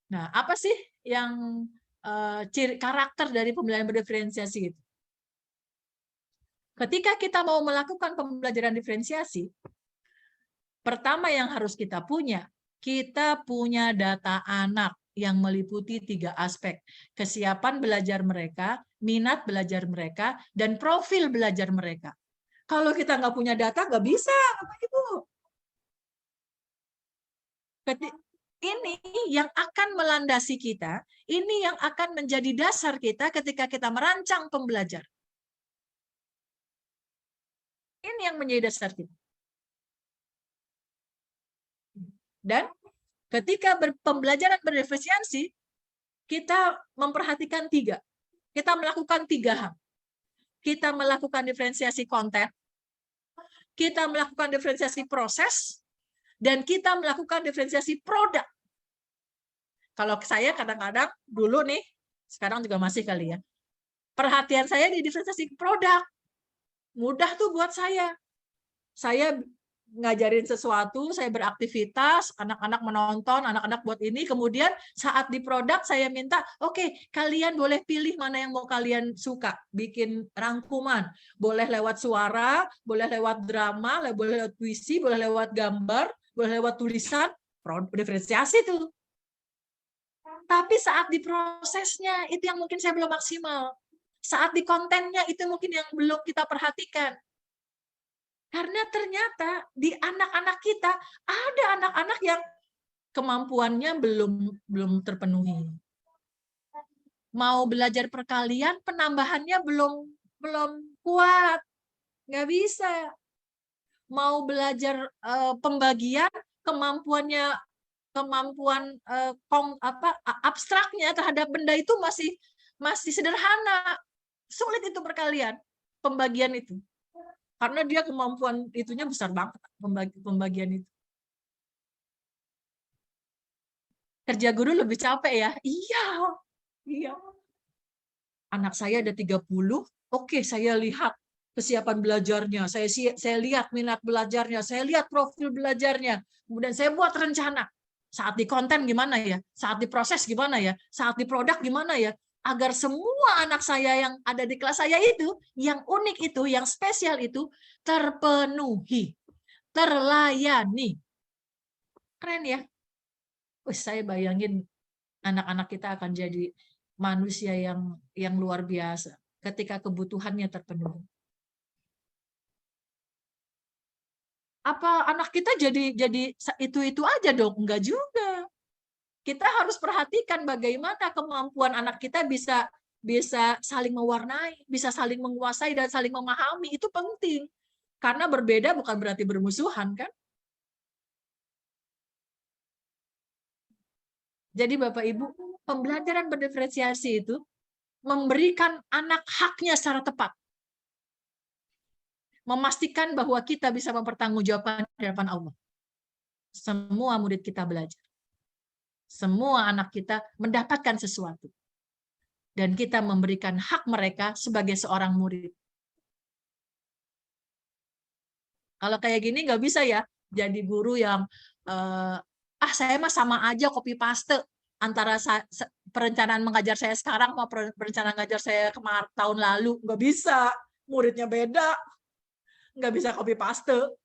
Nah, apa sih yang ciri karakter dari pembelajaran berdiferensiasi itu? Ketika kita mau melakukan pembelajaran diferensiasi, pertama yang harus kita punya data anak yang meliputi 3 aspek. Kesiapan belajar mereka, minat belajar mereka, dan profil belajar mereka. Kalau kita nggak punya data, nggak bisa, Bapak Ibu. Ini yang akan melandasi kita, ini yang akan menjadi dasar kita ketika kita merancang pembelajar. Ini yang menjadi dasar kita. Dan ketika pembelajaran berdiferensiasi, kita memperhatikan 3. Kita melakukan 3 hal. Kita melakukan diferensiasi konten, kita melakukan diferensiasi proses, dan kita melakukan diferensiasi produk. Kalau saya kadang-kadang dulu nih, sekarang juga masih kali ya, perhatian saya di diferensiasi produk. Mudah tuh buat saya. Saya ngajarin sesuatu, saya beraktivitas, anak-anak menonton, anak-anak buat ini, kemudian saat di produk saya minta, oke, kalian boleh pilih mana yang mau kalian suka, bikin rangkuman, boleh lewat suara, boleh lewat drama, boleh lewat puisi, boleh lewat gambar, boleh lewat tulisan, diferensiasi tuh. Tapi saat di prosesnya, itu yang mungkin saya belum maksimal. Saat di kontennya, itu mungkin yang belum kita perhatikan. Karena ternyata di anak-anak kita ada anak-anak yang kemampuannya belum terpenuhi. Mau belajar perkalian, penambahannya belum kuat, nggak bisa. Mau belajar pembagian, kemampuan abstraknya terhadap benda itu masih sederhana, sulit itu perkalian, pembagian itu. Karena dia kemampuan itunya besar banget, pembagian itu. Kerja guru lebih capek ya? Iya. Anak saya ada 30, oke, saya lihat kesiapan belajarnya, saya lihat minat belajarnya, saya lihat profil belajarnya, kemudian saya buat rencana. Saat di konten gimana ya? Saat di proses gimana ya? Saat di produk gimana ya? Agar semua anak saya yang ada di kelas saya itu, yang unik itu, yang spesial itu, terpenuhi, terlayani. Keren ya? Saya bayangin anak-anak kita akan jadi manusia yang luar biasa ketika kebutuhannya terpenuhi. Apa anak kita jadi itu aja dong? Enggak juga. Kita harus perhatikan bagaimana kemampuan anak kita bisa saling mewarnai, bisa saling menguasai dan saling memahami. Itu penting. Karena berbeda bukan berarti bermusuhan, kan? Jadi Bapak Ibu, pembelajaran berdiferensiasi itu memberikan anak haknya secara tepat. Memastikan bahwa kita bisa mempertanggungjawabkan di hadapan Allah. Semua murid kita belajar. Semua anak kita mendapatkan sesuatu. Dan kita memberikan hak mereka sebagai seorang murid. Kalau kayak gini nggak bisa ya, jadi guru yang saya mah sama aja copy paste antara perencanaan mengajar saya sekarang sama perencanaan mengajar saya tahun lalu. Nggak bisa, muridnya beda, nggak bisa copy paste.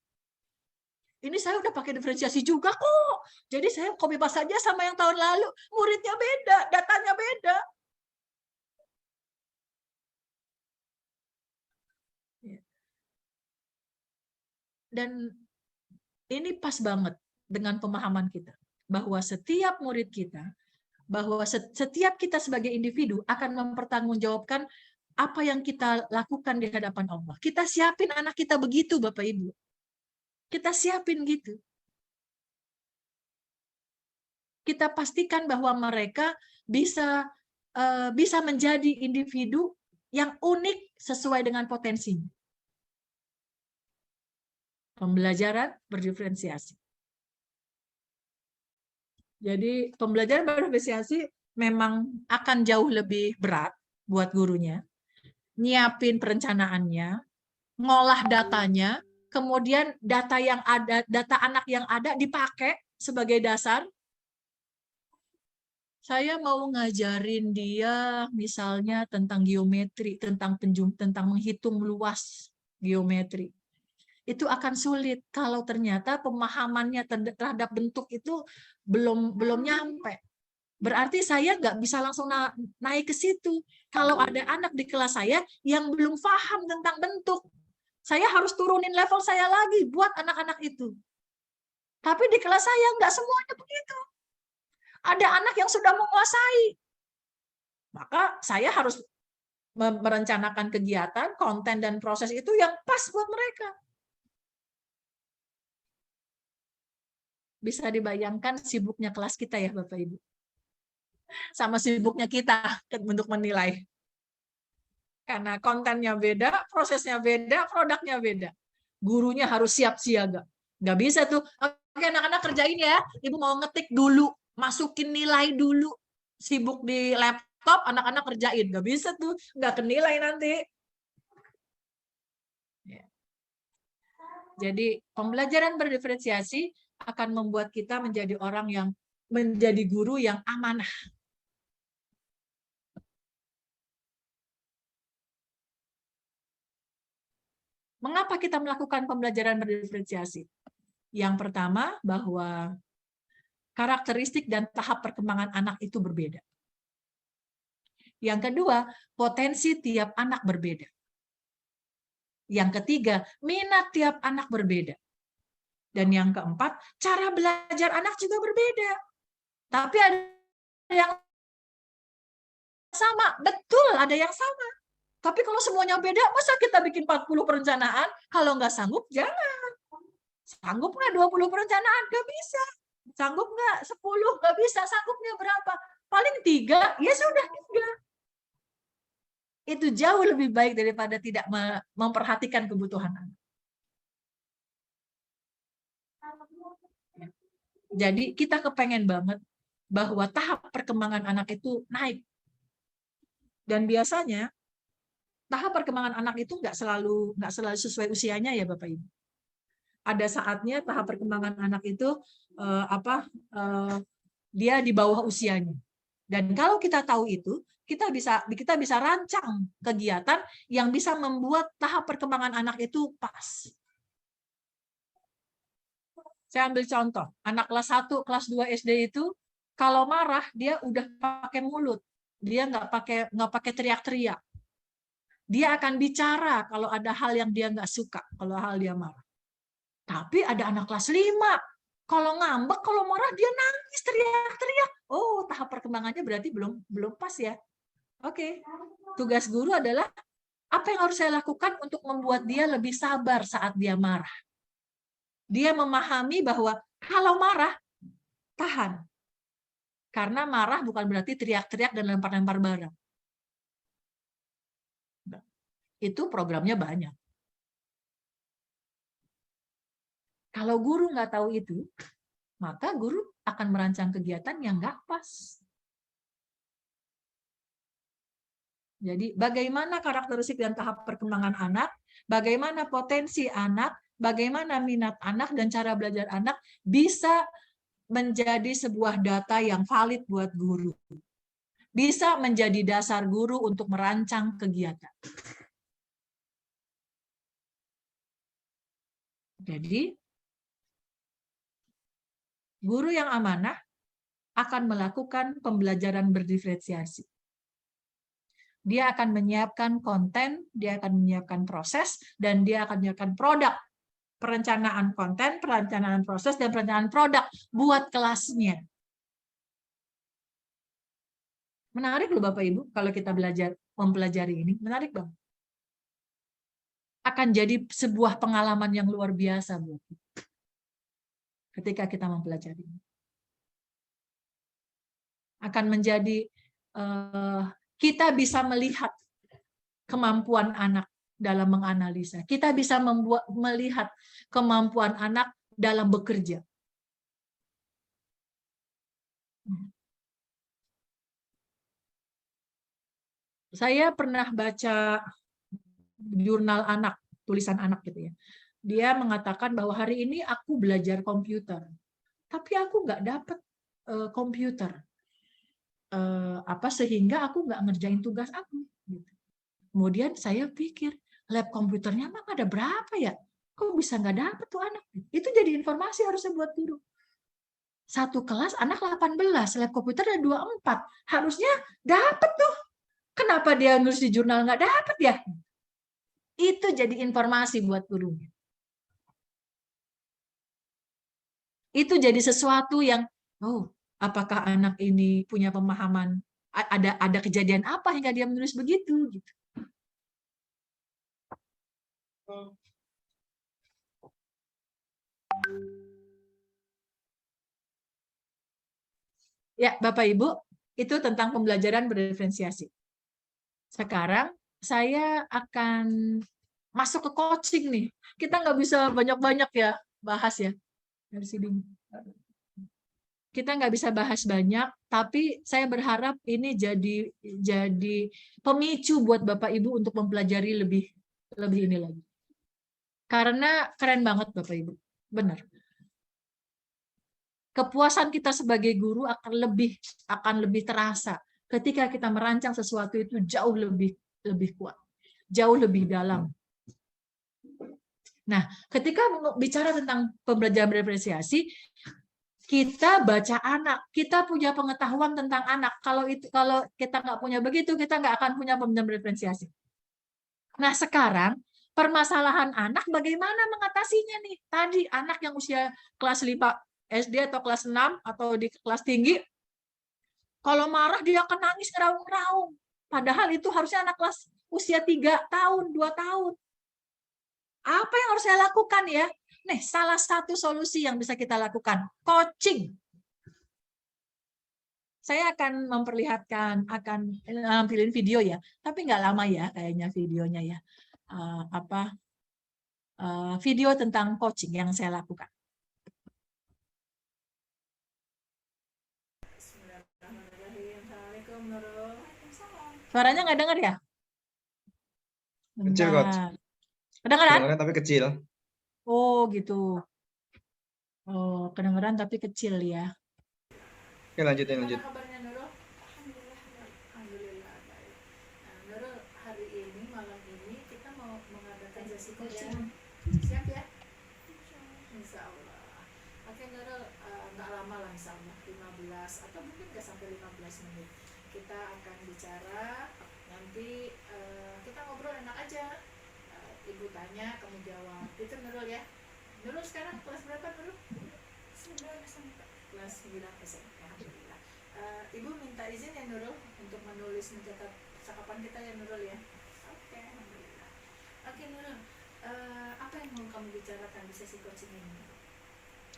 Ini saya udah pakai diferensiasi juga kok, jadi saya copy paste aja sama yang tahun lalu, muridnya beda, datanya beda. Dan ini pas banget dengan pemahaman kita, bahwa setiap murid kita, bahwa setiap kita sebagai individu akan mempertanggungjawabkan apa yang kita lakukan di hadapan Allah. Kita siapin anak kita begitu, Bapak Ibu. Kita siapin gitu. Kita pastikan bahwa mereka bisa menjadi individu yang unik sesuai dengan potensinya. Pembelajaran berdiferensiasi. Jadi pembelajaran berdiferensiasi memang akan jauh lebih berat buat gurunya. Nyiapin perencanaannya, ngolah datanya, kemudian data anak yang ada dipakai sebagai dasar. Saya mau ngajarin dia misalnya tentang geometri, tentang menghitung luas geometri. Itu akan sulit kalau ternyata pemahamannya terhadap bentuk itu belum nyampe. Berarti saya nggak bisa langsung naik ke situ. Kalau ada anak di kelas saya yang belum paham tentang bentuk, saya harus turunin level saya lagi buat anak-anak itu. Tapi di kelas saya nggak semuanya begitu. Ada anak yang sudah menguasai. Maka saya harus merencanakan kegiatan, konten, dan proses itu yang pas buat mereka. Bisa dibayangkan sibuknya kelas kita ya Bapak Ibu. Sama sibuknya kita untuk menilai. Karena kontennya beda, prosesnya beda, produknya beda. Gurunya harus siap siaga. Nggak bisa tuh, oke anak-anak kerjain ya, Ibu mau ngetik dulu, masukin nilai dulu. Sibuk di laptop, anak-anak kerjain. Nggak bisa tuh, nggak kenilai nanti. Jadi pembelajaran berdiferensiasi akan membuat kita menjadi orang yang menjadi guru yang amanah. Mengapa kita melakukan pembelajaran berdiferensiasi? Yang pertama, bahwa karakteristik dan tahap perkembangan anak itu berbeda. Yang kedua, potensi tiap anak berbeda. Yang ketiga, minat tiap anak berbeda. Dan yang keempat, cara belajar anak juga berbeda. Tapi ada yang sama, betul ada yang sama. Tapi kalau semuanya beda, masa kita bikin 40 perencanaan? Kalau nggak sanggup, jangan. Sanggup nggak 20 perencanaan? Nggak bisa. Sanggup nggak 10? Nggak bisa. Sanggupnya berapa? Paling 3, ya sudah 3. Itu jauh lebih baik daripada tidak memperhatikan kebutuhan anak. Jadi kita kepengen banget bahwa tahap perkembangan anak itu naik. Dan biasanya tahap perkembangan anak itu nggak selalu sesuai usianya ya Bapak Ibu. Ada saatnya tahap perkembangan anak itu dia di bawah usianya. Dan kalau kita tahu itu, kita bisa rancang kegiatan yang bisa membuat tahap perkembangan anak itu pas. Saya ambil contoh, anak kelas 1, kelas 2 SD itu kalau marah dia udah pakai mulut, dia nggak pakai teriak-teriak. Dia akan bicara kalau ada hal yang dia nggak suka, kalau hal dia marah. Tapi ada anak kelas 5, kalau ngambek, kalau marah dia nangis, teriak-teriak. Oh, tahap perkembangannya berarti belum pas ya. Oke, tugas guru adalah apa yang harus saya lakukan untuk membuat dia lebih sabar saat dia marah. Dia memahami bahwa kalau marah, tahan. Karena marah bukan berarti teriak-teriak dan lempar-lempar barang. Itu programnya banyak. Kalau guru nggak tahu itu, maka guru akan merancang kegiatan yang nggak pas. Jadi bagaimana karakteristik dan tahap perkembangan anak, bagaimana potensi anak, bagaimana minat anak dan cara belajar anak bisa menjadi sebuah data yang valid buat guru. Bisa menjadi dasar guru untuk merancang kegiatan. Jadi guru yang amanah akan melakukan pembelajaran berdiferensiasi. Dia akan menyiapkan konten, dia akan menyiapkan proses, dan dia akan menyiapkan produk. Perencanaan konten, perencanaan proses, dan perencanaan produk buat kelasnya. Menarik loh Bapak Ibu, kalau kita mempelajari ini, menarik banget. Akan jadi sebuah pengalaman yang luar biasa buat kita ketika kita mempelajari ini. Akan menjadi kita bisa melihat kemampuan anak dalam menganalisa. Kita bisa melihat kemampuan anak dalam bekerja. Saya pernah baca jurnal anak, tulisan anak gitu ya. Dia mengatakan bahwa hari ini aku belajar komputer, tapi aku nggak dapat komputer. Sehingga aku nggak ngerjain tugas aku. Kemudian saya pikir, lab komputernya mah ada berapa ya? Kok bisa nggak dapet tuh anak? Itu jadi informasi harusnya buat guru. Satu kelas anak 18, lab komputer ada 24. Harusnya dapet tuh. Kenapa dia nulis di jurnal nggak dapet ya? Itu jadi informasi buat gurunya. Itu jadi sesuatu yang, oh, apakah anak ini punya pemahaman, ada kejadian apa hingga dia menulis begitu? Gitu. Ya, Bapak Ibu, itu tentang pembelajaran berdiferensiasi. Sekarang saya akan masuk ke coaching nih. Kita nggak bisa banyak-banyak ya bahas ya dari sini. Kita nggak bisa bahas banyak, tapi saya berharap ini jadi pemicu buat Bapak Ibu untuk mempelajari lebih ini lagi. Karena keren banget Bapak Ibu, benar. Kepuasan kita sebagai guru akan lebih terasa ketika kita merancang sesuatu itu jauh lebih kuat, jauh lebih dalam. Nah, ketika bicara tentang pembelajaran berdiferensiasi, kita baca anak, kita punya pengetahuan tentang anak. Kalau kita nggak punya begitu, kita nggak akan punya pembelajaran berdiferensiasi. Nah, sekarang permasalahan anak bagaimana mengatasinya nih? Tadi anak yang usia kelas 5 SD atau kelas 6 atau di kelas tinggi, kalau marah dia akan nangis ngeraung-ngeraung. Padahal itu harusnya anak kelas usia 3 tahun, 2 tahun. Apa yang harus saya lakukan ya? Nih, salah satu solusi yang bisa kita lakukan, coaching. Saya akan memperlihatkan, akan nampilin video ya, tapi nggak lama ya kayaknya videonya ya. Video tentang coaching yang saya lakukan. Suaranya nggak dengar ya? Kecil, Coach. Kedengeran tapi kecil. Oh gitu. Oh, kedengeran tapi kecil ya. Oke, lanjut. Gimana kabarnya Nurul? Alhamdulillah baik. Nah, Nurul, hari ini malam ini kita mau mengadakan sesi coaching. Siap ya? Insya Allah. Oke Nurul, nggak lama lah insya Allah, 15 atau mungkin nggak sampai 15 menit. Kita akan bicara, nanti kita ngobrol enak aja. Ibu tanya, kamu jawab. Itu Nurul ya. Nurul sekarang kelas berapa Nurul? 9 SMP. Kelas 9 SMP. Alhamdulillah. Ibu minta izin ya Nurul untuk menulis mencatat cakapan kita ya Nurul ya. Oke, alhamdulillah. Oke Nurul, apa yang mau kamu bicarakan di sesi coaching ini?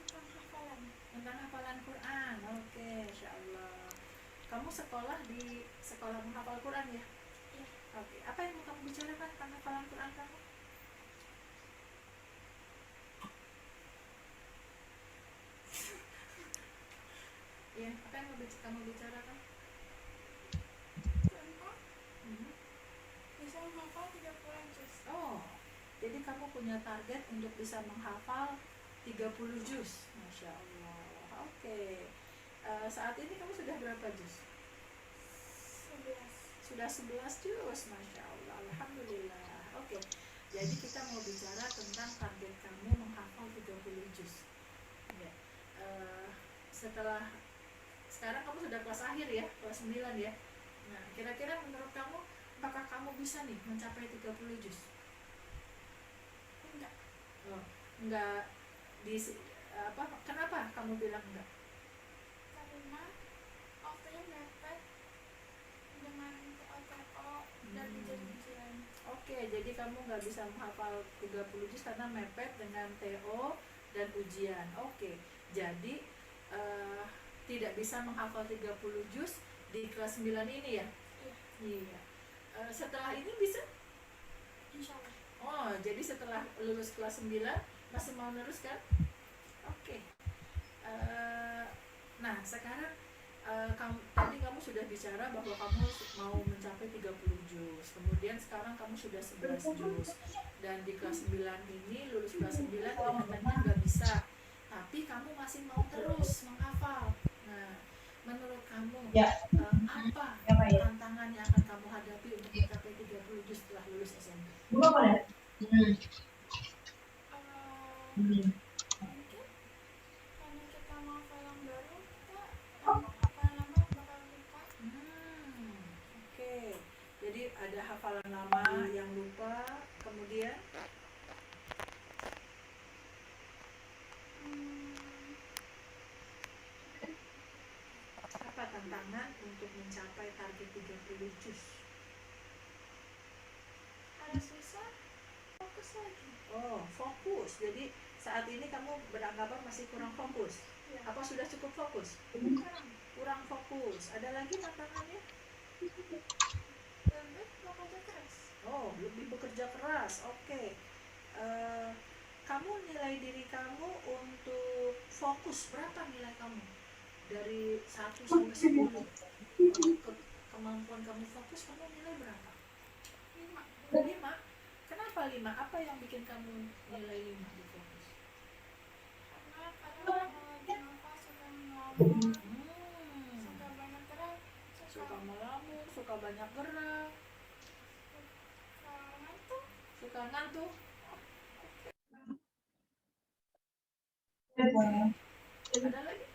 Tentang hafalan. Tentang hafalan Quran. Oke, insya Allah. Kamu sekolah di sekolah menghafal Quran ya? Iya. Oke, apa yang mau kamu bicarakan tentang hafalan Quran kamu? Ya, apa yang kamu bicarakan? Contoh, bisa menghafal 30 juz. Oh, jadi kamu punya target untuk bisa menghafal 30 juz. Masya Allah. Oke. Saat ini kamu sudah berapa juz? 11. Sudah 11 juz, Masya Allah. Alhamdulillah. Oke. Jadi kita mau bicara tentang target kamu menghafal 30 juz. Ya. Sekarang kamu sudah kelas akhir ya, kelas 9 ya. Nah, kira-kira menurut kamu, apakah kamu bisa nih mencapai 30 juz? Enggak. Oh, enggak. Kenapa kamu bilang enggak? Karena waktunya mepet dengan TO dan ujian. Oke, jadi kamu nggak bisa menghafal 30 juz karena mepet dengan TO dan ujian. Oke, jadi tidak bisa menghafal 30 juz di kelas 9 ini ya? Iya. Setelah ini bisa? Insya Allah. Oh, jadi setelah lulus kelas 9 masih mau meneruskan? Oke. Nah, sekarang tadi kamu sudah bicara bahwa kamu mau mencapai 30 juz. Kemudian sekarang kamu sudah 11 juz. Dan di kelas 9 ini, lulus kelas 9 kelihatannya nggak bisa. Tapi kamu masih mau terus menghafal. Nah, menurut kamu apa tantangan yang akan kamu hadapi untuk mencapai 30 juz setelah lulus SMP? Mungkin karena kita mau film baru, kita hafalan lama bakal lupa. Oke. Jadi ada hafalan lama yang lupa, kemudian apa tantangan untuk mencapai target 30 juz? Ada susah, fokus lagi. Oh, fokus. Jadi saat ini kamu beranggapan masih kurang fokus. Ya. Apa sudah cukup fokus? Kurang. Kurang fokus. Ada lagi tantangannya? Lebih bekerja keras. Oh, lebih bekerja keras. Oke. Kamu nilai diri kamu untuk fokus, berapa nilai kamu? Dari 1 sampai 10. Kemampuan kamu fokus, kamu nilai berapa? 5. Kenapa 5? Apa yang bikin kamu nilai 5 di fokus? Karena kadang lagi nafas suka ngelamun, suka banyak gerak, Suka melamun, suka banyak gerak, ngantuk. suka ngantuk. Ada lagi?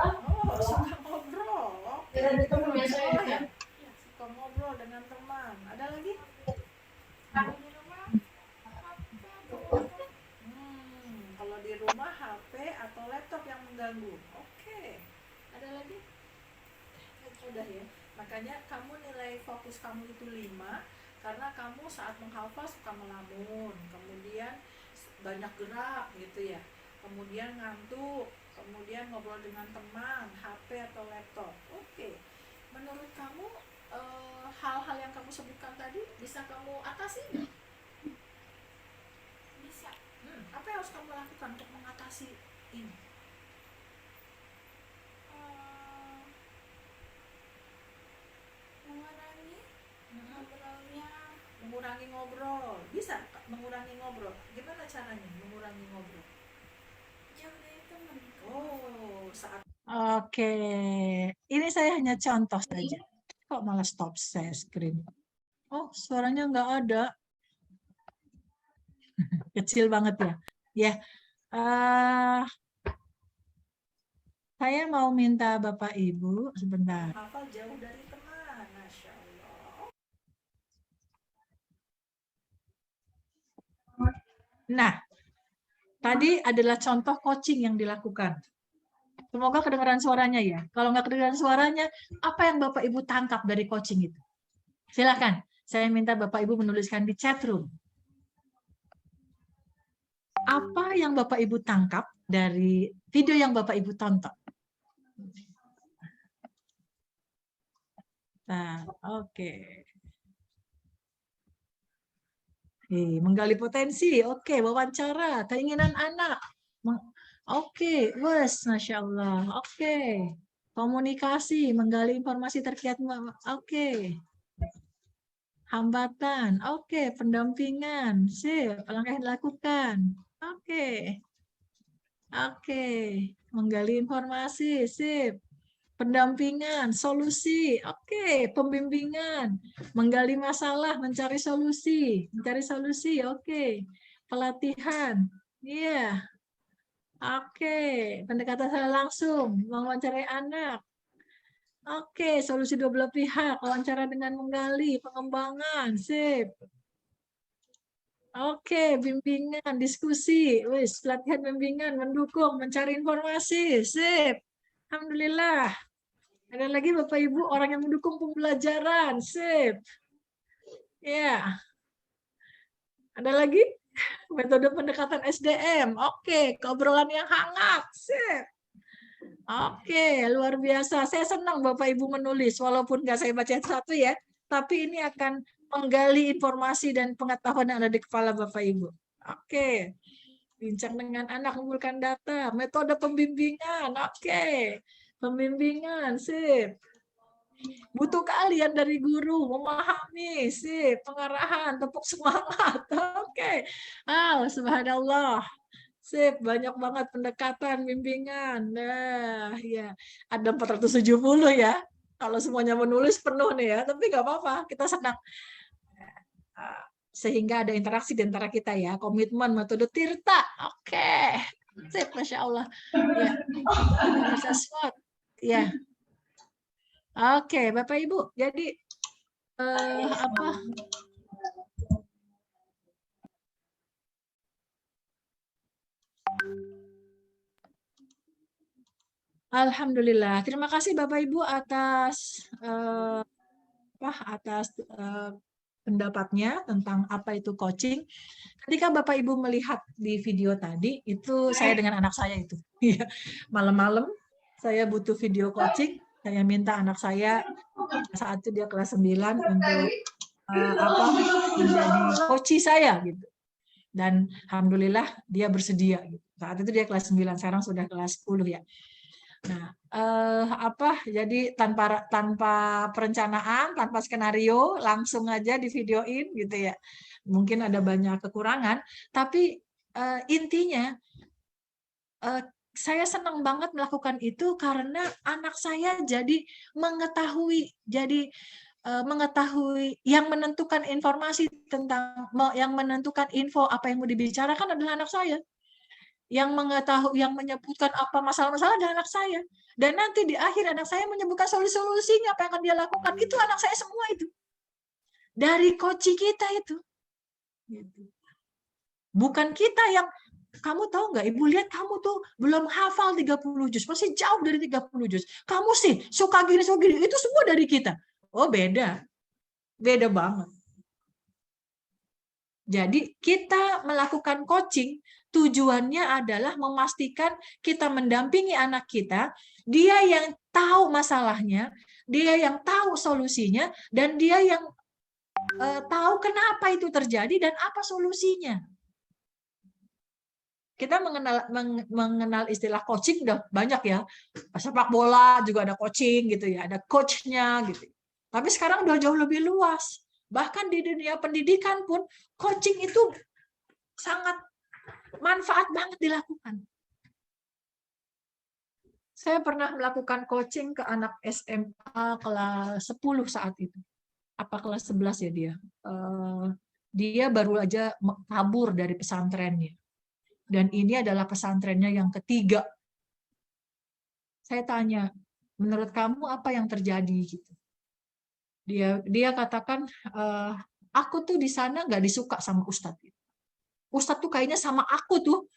Oh, suka ngobrol. Oke. Oh, ya. Suka ngobrol dengan teman. Ada lagi? Kalau di rumah, HP atau laptop. Kalau di rumah HP atau laptop yang mengganggu. Oke. Ada lagi? Udah ya. Makanya kamu nilai fokus kamu itu 5 karena kamu saat menghafal suka melamun, kemudian banyak gerak gitu ya. Kemudian ngantuk, kemudian ngobrol dengan teman, HP atau laptop. Oke. Menurut kamu hal-hal yang kamu sebutkan tadi bisa kamu atasi nggak? Bisa. Apa yang harus kamu lakukan untuk mengatasi ini? Mengurangi ngobrolnya. Mengurangi ngobrol. Bisa mengurangi ngobrol. Gimana caranya mengurangi ngobrol? Jauh dari teman. Oh, saat Oke, ini saya hanya contoh saja. Kok malah stop share screen? Oh, suaranya nggak ada. Kecil banget ya. Ya, saya mau minta Bapak Ibu sebentar. Hafal jauh dari teman, Masya Allah. Nah, tadi adalah contoh coaching yang dilakukan. Semoga kedengaran suaranya ya. Kalau nggak kedengaran suaranya, apa yang Bapak Ibu tangkap dari coaching itu? Silakan, saya minta Bapak Ibu menuliskan di chat room. Apa yang Bapak Ibu tangkap dari video yang Bapak Ibu tonton? Nah, oke. Menggali potensi, oke. Wawancara, keinginan anak. Oke, wes, Masya Allah. Oke. Komunikasi, menggali informasi terkait. Oke. Hambatan, oke. Pendampingan, sip. Langkah yang dilakukan. Oke. Oke. Menggali informasi, sip. Pendampingan, solusi, oke. Pembimbingan, menggali masalah, mencari solusi, oke. Pelatihan, iya. Oke, pendekatan secara langsung, mewawancarai anak. Oke, solusi dua belah pihak, wawancara dengan menggali, pengembangan, sip. Oke, bimbingan, diskusi, wis, pelatihan bimbingan, mendukung, mencari informasi, sip. Alhamdulillah. Ada lagi Bapak Ibu orang yang mendukung pembelajaran, sip. Ya. Ada lagi? Metode pendekatan SDM. Oke, keobrolan yang hangat. Sip. Oke, luar biasa. Saya senang Bapak Ibu menulis, walaupun nggak saya baca satu ya, tapi ini akan menggali informasi dan pengetahuan yang ada di kepala Bapak Ibu. Oke. Bincang dengan anak, mengumpulkan data, metode pembimbingan. Oke. Pembimbingan, sip. Butuh kalian dari guru memahami, sip, pengarahan, tepuk semangat. Oke. Subhanallah. Sip, banyak banget pendekatan, bimbingan. Nah, ya. Ada 470 ya. Kalau semuanya menulis penuh nih ya, tapi nggak apa-apa, kita senang. Sehingga ada interaksi di antara kita ya. Komitmen metode Tirta. Oke. Sip, Masya Allah. Ya. Bisa spot. Ya. Oke, Bapak Ibu. Jadi apa? Alhamdulillah. Terima kasih Bapak Ibu atas pendapatnya tentang apa itu coaching. Ketika Bapak Ibu melihat di video tadi, itu saya dengan anak saya itu. Malam-malam saya butuh video coaching. Saya minta anak saya saat itu dia kelas 9 untuk menjadi coach saya gitu. Dan alhamdulillah dia bersedia gitu. Saat itu dia kelas 9, sekarang sudah kelas 10 ya. Nah, jadi tanpa perencanaan, tanpa skenario, langsung aja di videoin gitu ya. Mungkin ada banyak kekurangan, tapi intinya saya senang banget melakukan itu karena anak saya jadi mengetahui yang menentukan informasi yang menentukan info apa yang mau dibicarakan adalah anak saya. Yang mengetahui, yang menyebutkan apa masalah-masalah adalah anak saya. Dan nanti di akhir anak saya menyebutkan solusi-solusinya, apa yang akan dia lakukan. Itu anak saya semua itu. Dari coach kita itu. Bukan kita yang, kamu tahu nggak, Ibu lihat kamu tuh belum hafal 30 juz, masih jauh dari 30 juz. Kamu sih suka gini, itu semua dari kita. Oh beda. Beda banget. Jadi kita melakukan coaching, tujuannya adalah memastikan kita mendampingi anak kita, dia yang tahu masalahnya, dia yang tahu solusinya, dan dia yang tahu kenapa itu terjadi dan apa solusinya. Kita mengenal istilah coaching udah banyak ya. Sepak bola juga ada coaching gitu ya, ada coachnya gitu. Tapi sekarang udah jauh lebih luas. Bahkan di dunia pendidikan pun coaching itu sangat manfaat banget dilakukan. Saya pernah melakukan coaching ke anak SMA kelas 10 saat itu. Apa kelas 11 ya dia? Dia baru aja kabur dari pesantrennya. Dan ini adalah pesantrennya yang ketiga. Saya tanya, menurut kamu apa yang terjadi gitu? Dia katakan, aku tuh di sana nggak disuka sama Ustadz. Ustadz tuh kayaknya sama aku tuh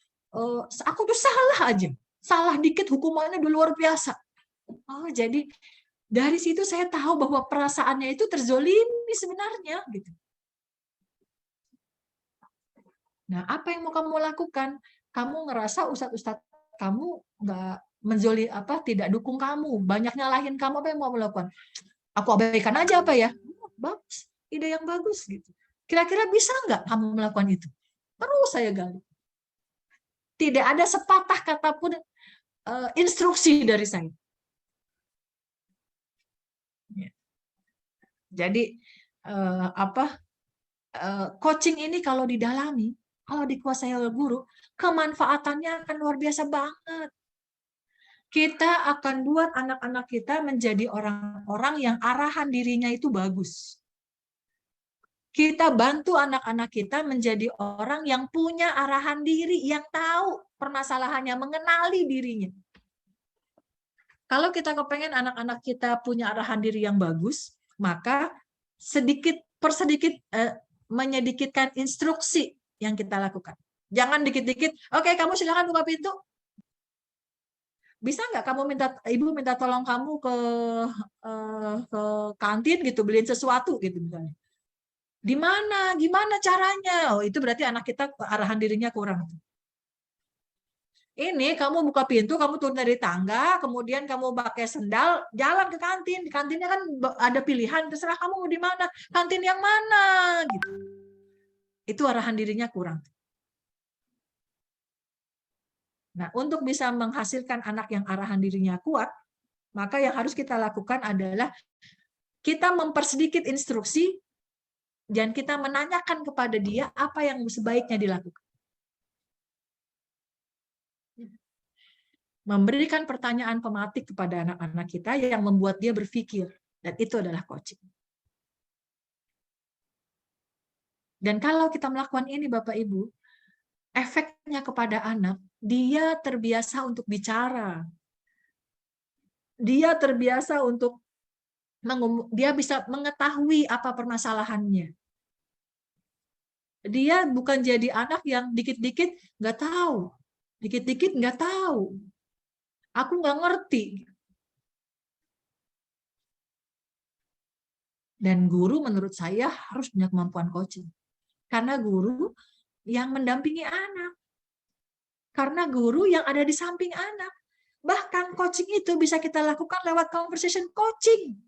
salah aja. Salah dikit hukumannya udah luar biasa. Oh, jadi dari situ saya tahu bahwa perasaannya itu terzolimi sebenarnya. Gitu. Nah, apa yang mau kamu lakukan? Kamu ngerasa ustadz kamu nggak tidak dukung kamu, banyak nyalahin kamu, apa yang mau melakukan? Aku abaikan aja apa ya? Bagus, ide yang bagus gitu. Kira-kira bisa nggak kamu melakukan itu? Terus saya gali. Tidak ada sepatah kata pun instruksi dari saya. Jadi coaching ini kalau didalami, kalau dikuasai oleh guru, kemanfaatannya akan luar biasa banget. Kita akan buat anak-anak kita menjadi orang-orang yang arahan dirinya itu bagus. Kita bantu anak-anak kita menjadi orang yang punya arahan diri, yang tahu permasalahannya, mengenali dirinya. Kalau kita kepengen anak-anak kita punya arahan diri yang bagus, maka sedikit per sedikit menyedikitkan instruksi yang kita lakukan. Jangan dikit-dikit, oke, kamu silakan buka pintu. Bisa nggak kamu ibu minta tolong kamu ke kantin gitu, beliin sesuatu gitu misalnya. Di mana? Gimana caranya? Oh, itu berarti anak kita arahan dirinya kurang. Ini kamu buka pintu, kamu turun dari tangga, kemudian kamu pakai sendal, jalan ke kantin. Di kantinnya kan ada pilihan, terserah kamu mau di mana. Kantin yang mana? Gitu. Itu arahan dirinya kurang. Nah, untuk bisa menghasilkan anak yang arahan dirinya kuat, maka yang harus kita lakukan adalah kita mempersedikit instruksi dan kita menanyakan kepada dia apa yang sebaiknya dilakukan. Memberikan pertanyaan pematik kepada anak-anak kita yang membuat dia berpikir, dan itu adalah coaching. Dan kalau kita melakukan ini Bapak Ibu, efeknya kepada anak, dia terbiasa untuk bicara. Dia terbiasa untuk dia bisa mengetahui apa permasalahannya. Dia bukan jadi anak yang dikit-dikit nggak tahu. Dikit-dikit nggak tahu. Aku nggak ngerti. Dan guru menurut saya harus punya kemampuan coaching. Karena guru yang mendampingi anak. Karena guru yang ada di samping anak. Bahkan coaching itu bisa kita lakukan lewat conversation coaching.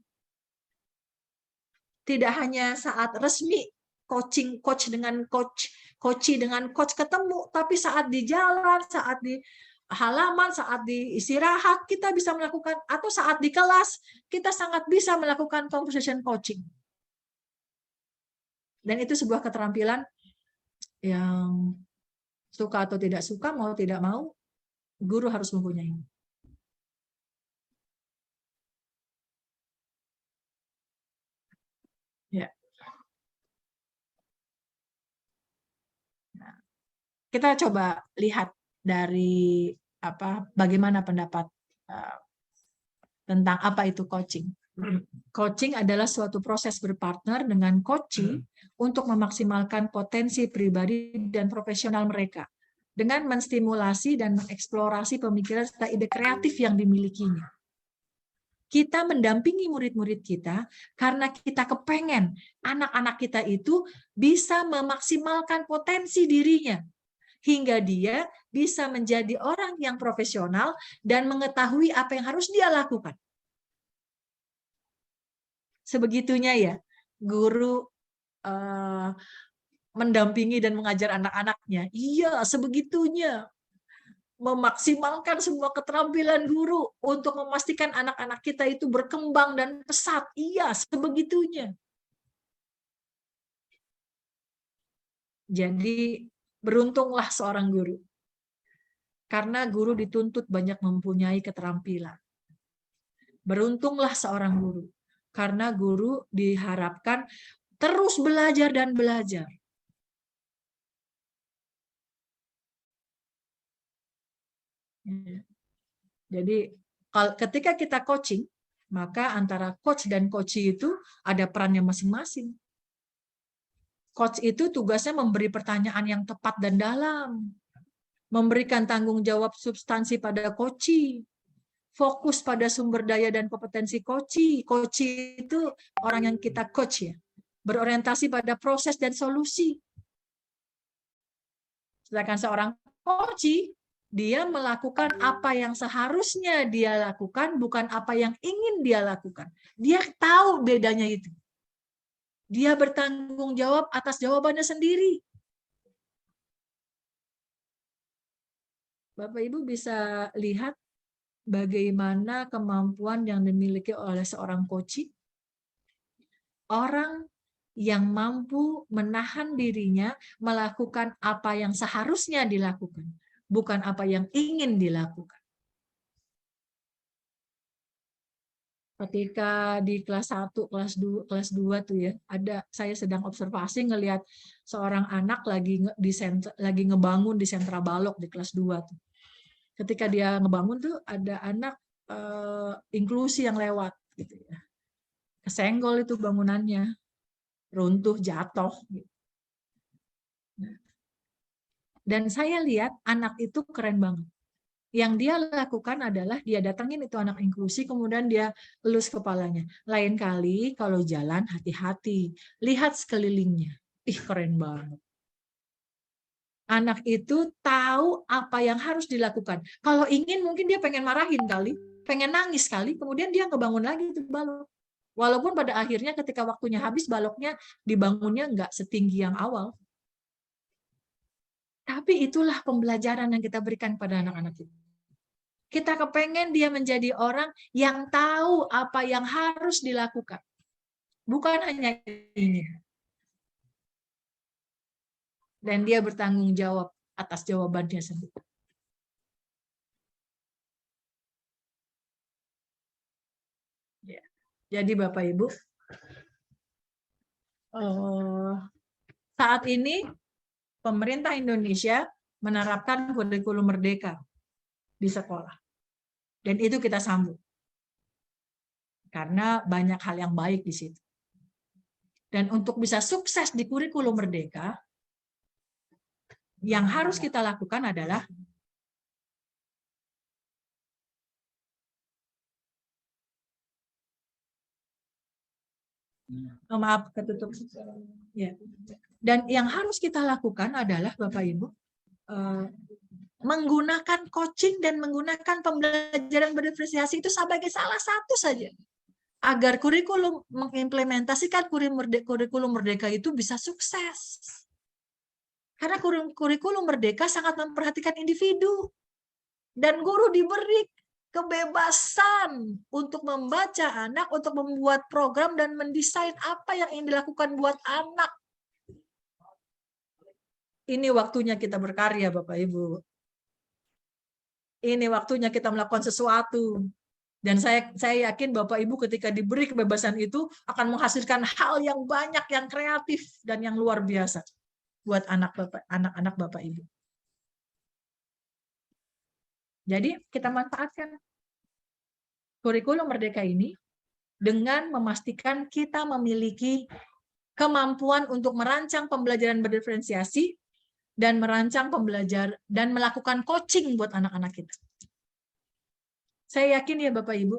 Tidak hanya saat resmi coach dengan coach dengan coach ketemu, tapi saat di jalan, saat di halaman, saat di istirahat kita bisa melakukan, atau saat di kelas kita sangat bisa melakukan conversation coaching. Dan itu sebuah keterampilan yang suka atau tidak suka, mau tidak mau, guru harus mempunyai. Ya. Nah, kita coba lihat dari bagaimana pendapat tentang apa itu coaching. Coaching adalah suatu proses berpartner dengan coachee untuk memaksimalkan potensi pribadi dan profesional mereka dengan menstimulasi dan mengeksplorasi pemikiran serta ide kreatif yang dimilikinya. Kita mendampingi murid-murid kita karena kita kepengen anak-anak kita itu bisa memaksimalkan potensi dirinya hingga dia bisa menjadi orang yang profesional dan mengetahui apa yang harus dia lakukan. Sebegitunya ya, guru mendampingi dan mengajar anak-anaknya. Iya, sebegitunya. Memaksimalkan semua keterampilan guru untuk memastikan anak-anak kita itu berkembang dan pesat. Iya, sebegitunya. Jadi, beruntunglah seorang guru. Karena guru dituntut banyak mempunyai keterampilan. Beruntunglah seorang guru. Karena guru diharapkan terus belajar dan belajar. Jadi ketika kita coaching, maka antara coach dan coachee itu ada perannya masing-masing. Coach itu tugasnya memberi pertanyaan yang tepat dan dalam, memberikan tanggung jawab substansi pada coachee, fokus pada sumber daya dan kompetensi coachee. Coachee itu orang yang kita coach ya, berorientasi pada proses dan solusi. Sedangkan seorang coachee, dia melakukan apa yang seharusnya dia lakukan, bukan apa yang ingin dia lakukan. Dia tahu bedanya itu. Dia bertanggung jawab atas jawabannya sendiri. Bapak Ibu bisa lihat bagaimana kemampuan yang dimiliki oleh seorang coachee. Orang yang mampu menahan dirinya melakukan apa yang seharusnya dilakukan, bukan apa yang ingin dilakukan. Ketika di kelas 1, kelas 2 tuh ya, saya sedang observasi ngelihat seorang anak lagi ngebangun di sentra balok di kelas 2 tuh. Ketika dia ngebangun tuh ada anak inklusi yang lewat gitu ya. Kesenggol itu bangunannya, runtuh, jatuh gitu. Dan saya lihat anak itu keren banget. Yang dia lakukan adalah dia datangin itu anak inklusi, kemudian dia elus kepalanya. Lain kali kalau jalan hati-hati, lihat sekelilingnya. Ih, keren banget. Anak itu tahu apa yang harus dilakukan. Kalau ingin mungkin dia pengen marahin kali, pengen nangis kali, kemudian dia ngebangun lagi itu balok. Walaupun pada akhirnya ketika waktunya habis, baloknya dibangunnya nggak setinggi yang awal. Tapi itulah pembelajaran yang kita berikan pada anak-anak kita. Kita kepengen dia menjadi orang yang tahu apa yang harus dilakukan. Bukan hanya ingin. Dan dia bertanggung jawab atas jawabannya sendiri. Jadi Bapak Ibu, saat ini pemerintah Indonesia menerapkan kurikulum merdeka di sekolah. Dan itu kita sambut. Karena banyak hal yang baik di situ. Dan untuk bisa sukses di kurikulum merdeka, yang harus kita lakukan adalah maaf, ketutup. Ya. Dan yang harus kita lakukan adalah Bapak Ibu menggunakan coaching dan menggunakan pembelajaran berdiferensiasi itu sebagai salah satu saja agar kurikulum mengimplementasikan kurikulum merdeka itu bisa sukses. Karena kurikulum merdeka sangat memperhatikan individu dan guru diberi kebebasan untuk membaca anak, untuk membuat program dan mendesain apa yang ingin dilakukan buat anak. Ini waktunya kita berkarya, Bapak Ibu. Ini waktunya kita melakukan sesuatu. Dan saya yakin Bapak Ibu ketika diberi kebebasan itu akan menghasilkan hal yang banyak, yang kreatif dan yang luar biasa buat anak-anak Bapak Ibu. Jadi kita manfaatkan kurikulum merdeka ini dengan memastikan kita memiliki kemampuan untuk merancang pembelajaran berdiferensiasi dan merancang dan melakukan coaching buat anak-anak kita. Saya yakin ya Bapak Ibu,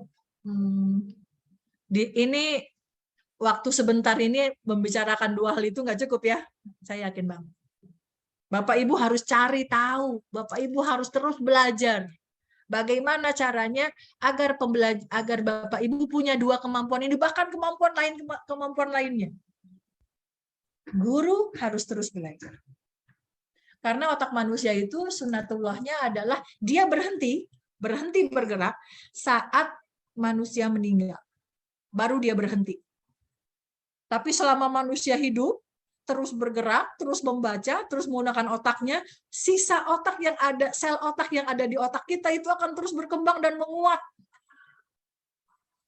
ini waktu sebentar ini membicarakan dua hal itu nggak cukup ya. Saya yakin Bang. Bapak Ibu harus cari tahu, Bapak Ibu harus terus belajar. Bagaimana caranya agar Bapak Ibu punya dua kemampuan ini, bahkan kemampuan lainnya. Guru harus terus belajar. Karena otak manusia itu sunatullahnya adalah dia berhenti bergerak saat manusia meninggal. Baru dia berhenti. Tapi selama manusia hidup, terus bergerak, terus membaca, terus menggunakan otaknya, sisa otak yang ada, sel otak yang ada di otak kita itu akan terus berkembang dan menguat.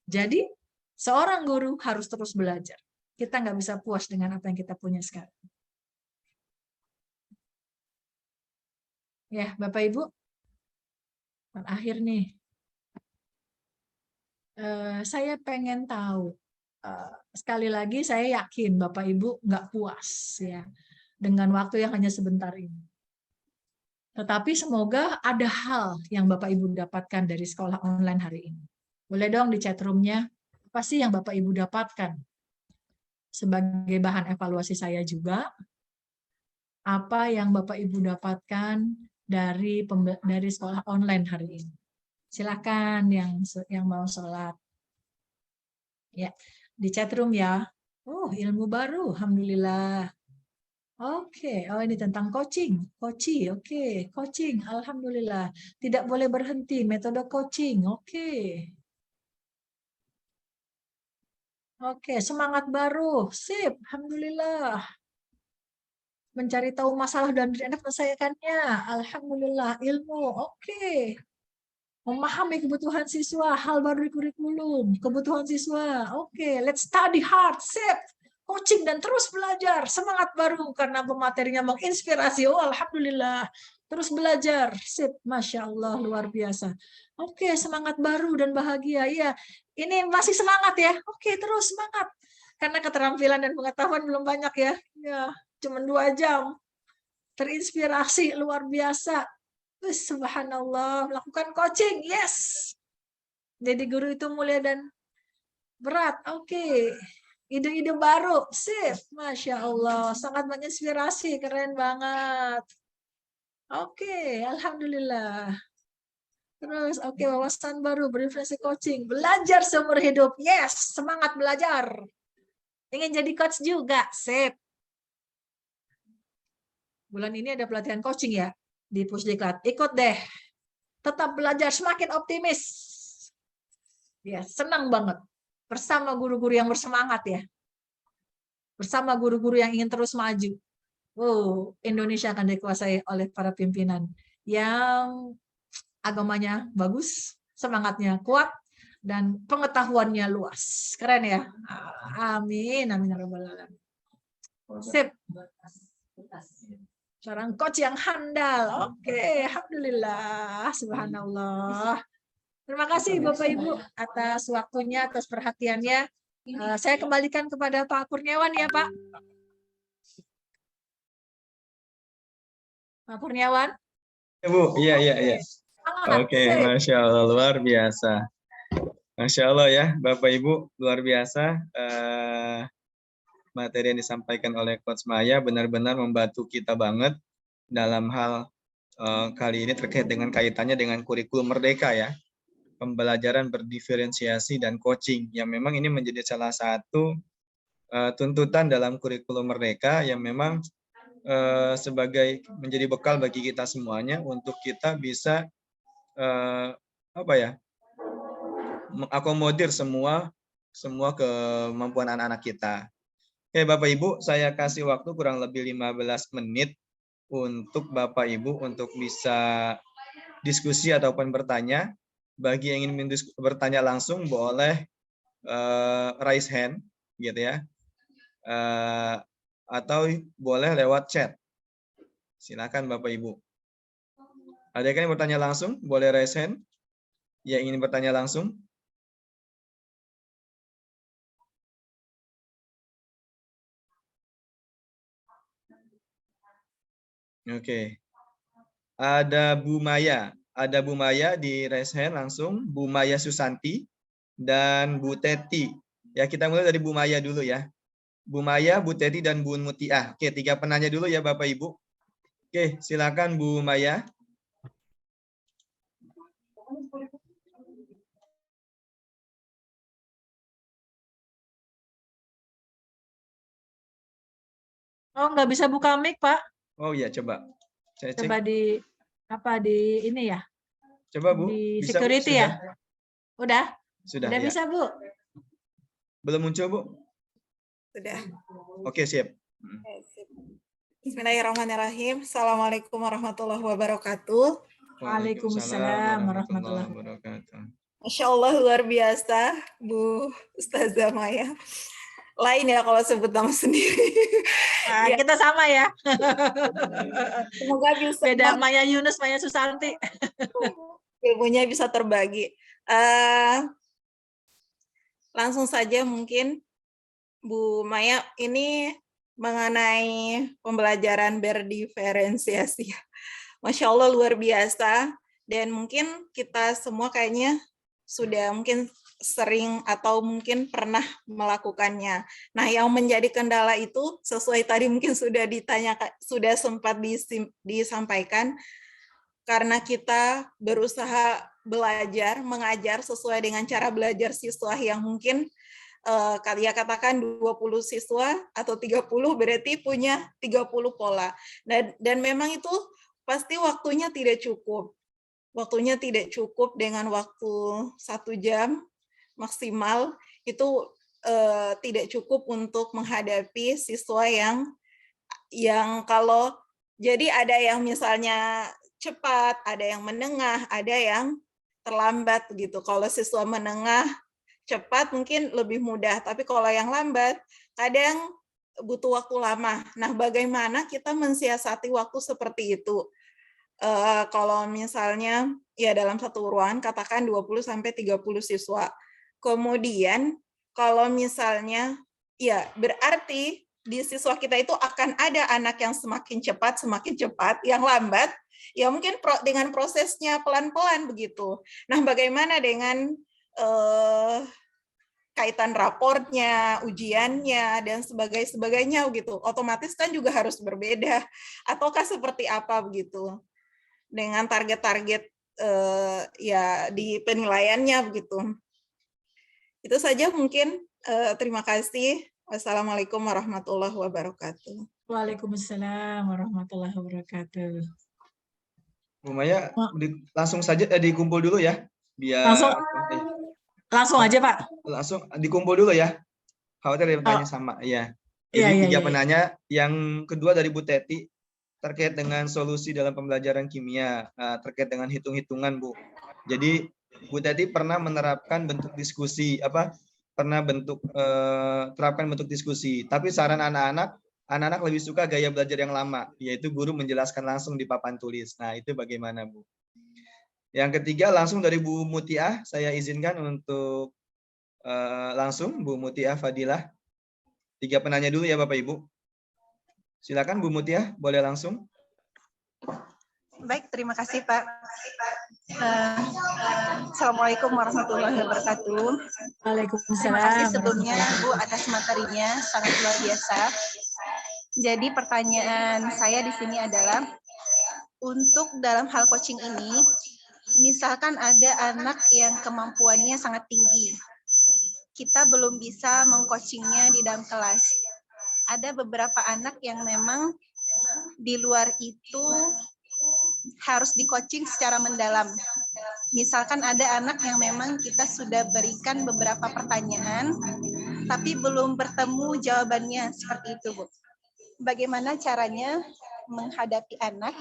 Jadi, seorang guru harus terus belajar. Kita nggak bisa puas dengan apa yang kita punya sekarang. Ya, Bapak Ibu, akhir nih. Saya pengen tahu, sekali lagi saya yakin Bapak Ibu nggak puas ya dengan waktu yang hanya sebentar ini. Tetapi semoga ada hal yang Bapak Ibu dapatkan dari sekolah online hari ini. Boleh dong di chat room-nya, apa sih yang Bapak Ibu dapatkan? Sebagai bahan evaluasi saya juga, apa yang Bapak Ibu dapatkan dari sekolah online hari ini? Silakan yang mau sholat. Ya, di chat room ya. Oh, ilmu baru, alhamdulillah. Oke, oh ini tentang coaching. Coaching, alhamdulillah. Tidak boleh berhenti, metode coaching. Oke, semangat baru. Sip, alhamdulillah. Mencari tahu masalah dan menyelesaikannya. Alhamdulillah, ilmu. Oke. Memahami kebutuhan siswa, hal baru di kurikulum, kebutuhan siswa. Oke, let's study hard, sip, coaching dan terus belajar, semangat baru karena pematerinya menginspirasi. Oh, alhamdulillah, terus belajar, sip, masya Allah, luar biasa. Oke, semangat baru dan bahagia. Ya, ini masih semangat ya. Oke, terus semangat. Karena keterampilan dan pengetahuan belum banyak ya. Ya, cuma 2 jam. Terinspirasi luar biasa. Subhanallah, melakukan coaching, yes. Jadi guru itu mulia dan berat, oke. Ide-ide baru, sip, masya Allah, sangat menginspirasi, keren banget. Oke, alhamdulillah. Terus, oke, wawasan baru, berdiferensi coaching, belajar seumur hidup, yes, semangat belajar. Ingin jadi coach juga, sip. Bulan ini ada pelatihan coaching ya. Di Pusdiklat, ikut deh, tetap belajar, semakin optimis, ya senang banget bersama guru-guru yang bersemangat ya, bersama guru-guru yang ingin terus maju. Indonesia akan dikuasai oleh para pimpinan yang agamanya bagus, semangatnya kuat, dan pengetahuannya luas, keren ya, amin, amin ya rabbal alamin. Sip. Seorang coach yang handal. Oke, alhamdulillah, subhanallah. Terima kasih Bapak Ibu atas waktunya, atas perhatiannya. Saya kembalikan kepada Pak Kurniawan ya Pak. Pak Kurniawan. Bu, iya. Semangat. Oke, Sip. Masya Allah, luar biasa. Masya Allah ya, Bapak Ibu, luar biasa. Materi yang disampaikan oleh Coach Maya benar-benar membantu kita banget dalam hal kali ini terkait dengan kaitannya dengan kurikulum merdeka ya. Pembelajaran berdiferensiasi dan coaching yang memang ini menjadi salah satu tuntutan dalam kurikulum merdeka yang memang sebagai menjadi bekal bagi kita semuanya untuk kita bisa mengakomodir semua kemampuan anak-anak kita. Oke, Bapak Ibu, saya kasih waktu kurang lebih 15 menit untuk Bapak Ibu untuk bisa diskusi ataupun bertanya. Bagi yang ingin bertanya langsung boleh raise hand gitu ya. Atau boleh lewat chat. Silakan Bapak Ibu. Ada yang bertanya langsung? Boleh raise hand. Yang ingin bertanya langsung? Oke. Ada Bu Maya. Ada Bu Maya di raise hand langsung. Bu Maya Susanti dan Bu Teti. Ya, kita mulai dari Bu Maya dulu ya. Bu Maya, Bu Teti, dan Bu Mutiah. Oke, 3 penanya dulu ya Bapak Ibu. Oke, silakan Bu Maya. Oh, nggak bisa buka mic, Pak. Oh iya, coba. Saya cek. Coba di ini ya? Coba Bu. Di Bisa, Bu? security Sudah? ya? Udah? Sudah Udah ya. bisa, Bu? Belum muncul, Bu? Sudah. Oke, siap. Bismillahirrahmanirrahim. Assalamualaikum warahmatullahi wabarakatuh. Waalaikumsalam warahmatullahi wabarakatuh. Masya Allah, luar biasa, Bu Ustazah Maya. Lain ya kalau sebut nama sendiri. Nah, Ya, kita sama ya. semoga bisa Beda Maya Yunus, Maya Susanti. ilmunya bisa terbagi. Langsung saja mungkin Bu Maya, ini mengenai pembelajaran berdiferensiasi. Masya Allah, luar biasa. Dan mungkin kita semua kayaknya sudah mungkin sering atau mungkin pernah melakukannya. Nah, yang menjadi kendala itu sesuai tadi mungkin sudah ditanyakan, sudah sempat disampaikan, karena kita berusaha belajar, mengajar sesuai dengan cara belajar siswa yang mungkin kalian katakan 20 siswa atau 30 berarti punya 30 pola. Dan memang itu pasti waktunya tidak cukup. Waktunya tidak cukup dengan waktu 1 jam maksimal, itu tidak cukup untuk menghadapi siswa yang kalau jadi ada yang misalnya cepat, ada yang menengah, ada yang terlambat gitu. Kalau siswa menengah cepat mungkin lebih mudah, tapi kalau yang lambat kadang butuh waktu lama. Nah, bagaimana kita mensiasati waktu seperti itu? Kalau misalnya ya dalam satu ruangan katakan 20-30 siswa. Kemudian kalau misalnya ya berarti di siswa kita itu akan ada anak yang semakin cepat, yang lambat, ya mungkin dengan prosesnya pelan-pelan begitu. Nah, bagaimana dengan kaitan raportnya, ujiannya, dan sebagainya gitu. Otomatis kan juga harus berbeda. Ataukah seperti apa begitu? Dengan target-target ya di penilaiannya begitu. Itu saja mungkin. Terima kasih. Wassalamualaikum warahmatullahi wabarakatuh. Waalaikumsalam warahmatullahi wabarakatuh. Bu Maya, langsung saja dikumpul dulu ya. Biar Langsung aja, Pak. Langsung dikumpul dulu ya. Khawatir bertanya sama. Ya. Jadi 3 penanya. Yang kedua dari Bu Teti terkait dengan solusi dalam pembelajaran kimia, terkait dengan hitung-hitungan, Bu. Jadi Bu Teti pernah menerapkan bentuk diskusi, terapkan bentuk diskusi. Tapi saran anak-anak anak-anak lebih suka gaya belajar yang lama, yaitu guru menjelaskan langsung di papan tulis. Nah, itu bagaimana, Bu? Yang ketiga, langsung dari Bu Mutiah, saya izinkan untuk langsung Bu Mutiah Fadilah. 3 penanya dulu ya Bapak Ibu. Silakan Bu Mutiah, boleh langsung. Baik, terima kasih Pak. Assalamualaikum warahmatullahi wabarakatuh. Waalaikumsalam. Terima kasih sebelumnya Bu atas materinya, sangat luar biasa. Jadi pertanyaan saya di sini adalah, untuk dalam hal coaching ini, misalkan ada anak yang kemampuannya sangat tinggi, kita belum bisa mengcoachingnya di dalam kelas. Ada beberapa anak yang memang di luar itu harus di-coaching secara mendalam. Misalkan ada anak yang memang kita sudah berikan beberapa pertanyaan, tapi belum bertemu jawabannya, seperti itu, Bu. Bagaimana caranya menghadapi anak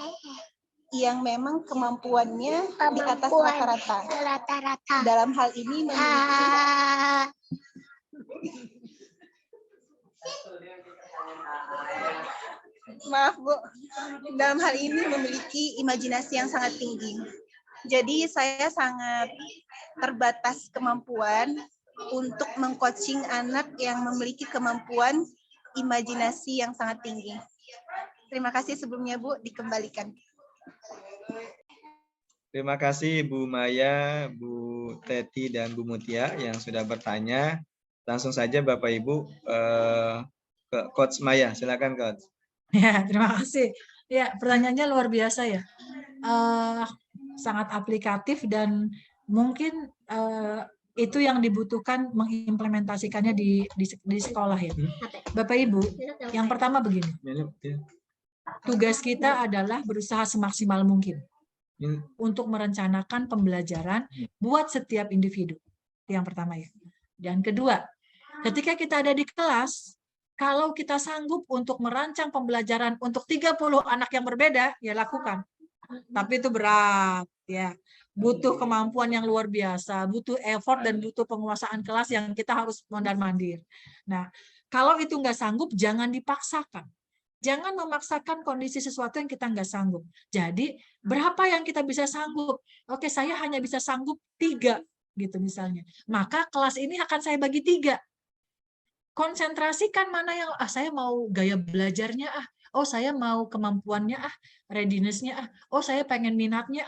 yang memang kemampuannya di atas rata-rata? Dalam hal ini memiliki maaf Bu, dalam hal ini memiliki imajinasi yang sangat tinggi. Jadi saya sangat terbatas kemampuan untuk mengcoaching anak yang memiliki kemampuan imajinasi yang sangat tinggi. Terima kasih sebelumnya Bu, dikembalikan. Terima kasih Bu Maya, Bu Teti, dan Bu Mutia yang sudah bertanya. Langsung saja Bapak Ibu ke Coach Maya, silakan Coach. Ya, terima kasih. Ya, pertanyaannya luar biasa ya. Sangat aplikatif dan mungkin itu yang dibutuhkan mengimplementasikannya di sekolah ya. Bapak Ibu, yang pertama begini. Tugas kita adalah berusaha semaksimal mungkin untuk merencanakan pembelajaran buat setiap individu. Itu yang pertama ya. Dan kedua, ketika kita ada di kelas, kalau kita sanggup untuk merancang pembelajaran untuk 30 anak yang berbeda, ya lakukan. Tapi itu berat, ya. Butuh kemampuan yang luar biasa, butuh effort dan butuh penguasaan kelas yang kita harus mondar-mandir. Nah, kalau itu nggak sanggup, jangan dipaksakan. Jangan memaksakan kondisi sesuatu yang kita nggak sanggup. Jadi, berapa yang kita bisa sanggup? Oke, saya hanya bisa sanggup 3, gitu misalnya. Maka kelas ini akan saya bagi 3. Konsentrasikan mana yang saya mau gaya belajarnya saya mau kemampuannya readiness-nya oh saya pengen minatnya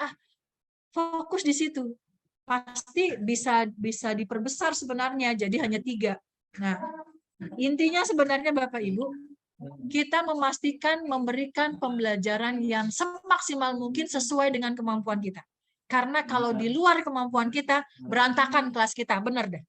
fokus di situ. Pasti bisa diperbesar sebenarnya jadi hanya 3. Nah, intinya sebenarnya Bapak Ibu, kita memastikan memberikan pembelajaran yang semaksimal mungkin sesuai dengan kemampuan kita. Karena kalau di luar kemampuan kita, berantakan kelas kita, benar deh.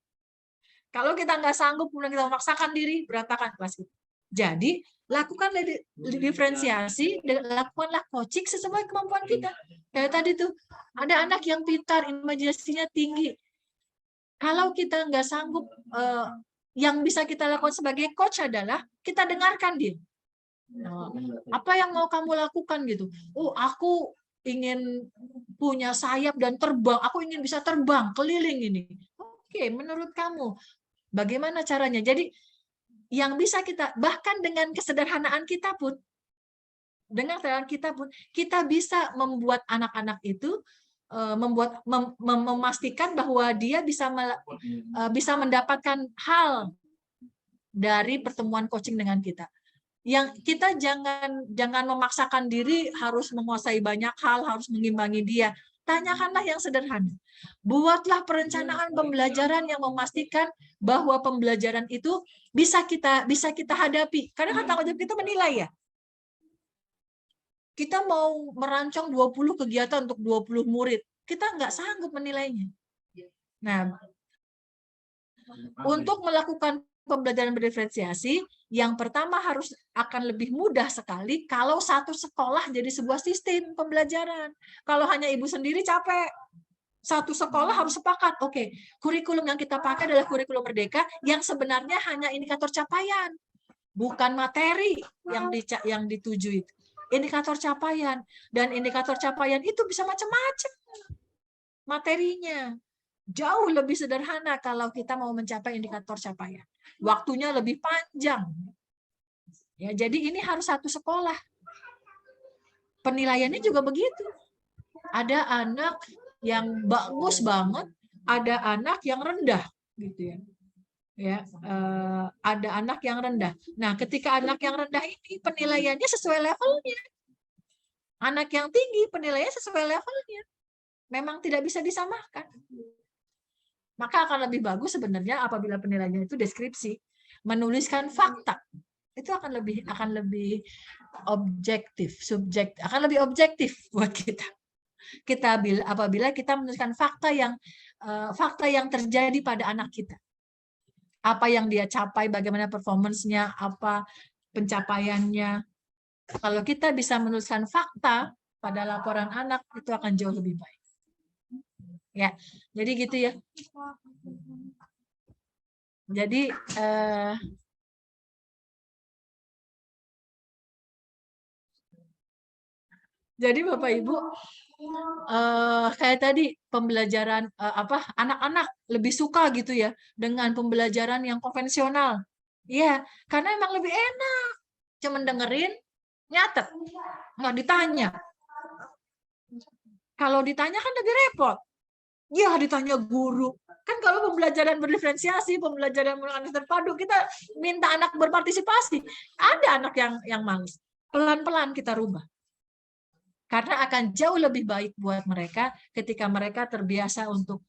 Kalau kita nggak sanggup, kemudian kita memaksakan diri, berantakan kelas kita. Jadi, lakukanlah diferensiasi, lakukanlah coaching sesuai kemampuan kita. Kayak tadi tuh, ada anak yang pintar, imajinasinya tinggi. Kalau kita nggak sanggup, yang bisa kita lakukan sebagai coach adalah kita dengarkan dia. Apa yang mau kamu lakukan gitu? Aku ingin punya sayap dan terbang. Aku ingin bisa terbang keliling ini. Oke, menurut kamu bagaimana caranya? Jadi yang bisa kita, bahkan dengan kesederhanaan kita pun, kita bisa membuat anak-anak itu memastikan bahwa dia bisa mendapatkan hal dari pertemuan coaching dengan kita. Yang kita jangan memaksakan diri harus menguasai banyak hal, harus mengimbangi dia. Tanyakanlah yang sederhana. Buatlah perencanaan pembelajaran yang memastikan bahwa pembelajaran itu bisa kita hadapi. Karena kan tanggung jawab kita menilai ya. Kita mau merancang 20 kegiatan untuk 20 murid. Kita nggak sanggup menilainya. Nah, untuk melakukan pembelajaran berdiferensiasi, yang pertama akan lebih mudah sekali kalau satu sekolah jadi sebuah sistem pembelajaran. Kalau hanya ibu sendiri capek. Satu sekolah harus sepakat, oke, kurikulum yang kita pakai adalah kurikulum Merdeka yang sebenarnya hanya indikator capaian, bukan materi yang dituju itu. Indikator capaian, dan indikator capaian itu bisa macam-macam materinya. Jauh lebih sederhana kalau kita mau mencapai indikator capaian. Waktunya lebih panjang. Ya, jadi ini harus satu sekolah. Penilaiannya juga begitu. Ada anak yang bagus banget, ada anak yang rendah, gitu ya. Ya, ada anak yang rendah. Nah, ketika anak yang rendah ini penilaiannya sesuai levelnya. Anak yang tinggi penilaiannya sesuai levelnya. Memang tidak bisa disamakan. Maka akan lebih bagus sebenarnya apabila penilaiannya itu deskripsi, menuliskan fakta. Itu akan lebih objektif, akan lebih objektif buat kita. Apabila kita menuliskan fakta yang terjadi pada anak kita. Apa yang dia capai, bagaimana performance-nya, apa pencapaiannya. Kalau kita bisa menuliskan fakta pada laporan anak, itu akan jauh lebih baik. Ya, jadi gitu ya. Jadi Bapak Ibu, kayak tadi pembelajaran anak-anak lebih suka gitu ya dengan pembelajaran yang konvensional. Iya, karena emang lebih enak. Cuman dengerin, nyatet, nggak ditanya. Kalau ditanya kan lebih repot. Ya, ditanya guru. Kan kalau pembelajaran berdiferensiasi, pembelajaran terpadu, kita minta anak berpartisipasi. Ada anak yang males. Pelan-pelan kita rubah. Karena akan jauh lebih baik buat mereka ketika mereka terbiasa untuk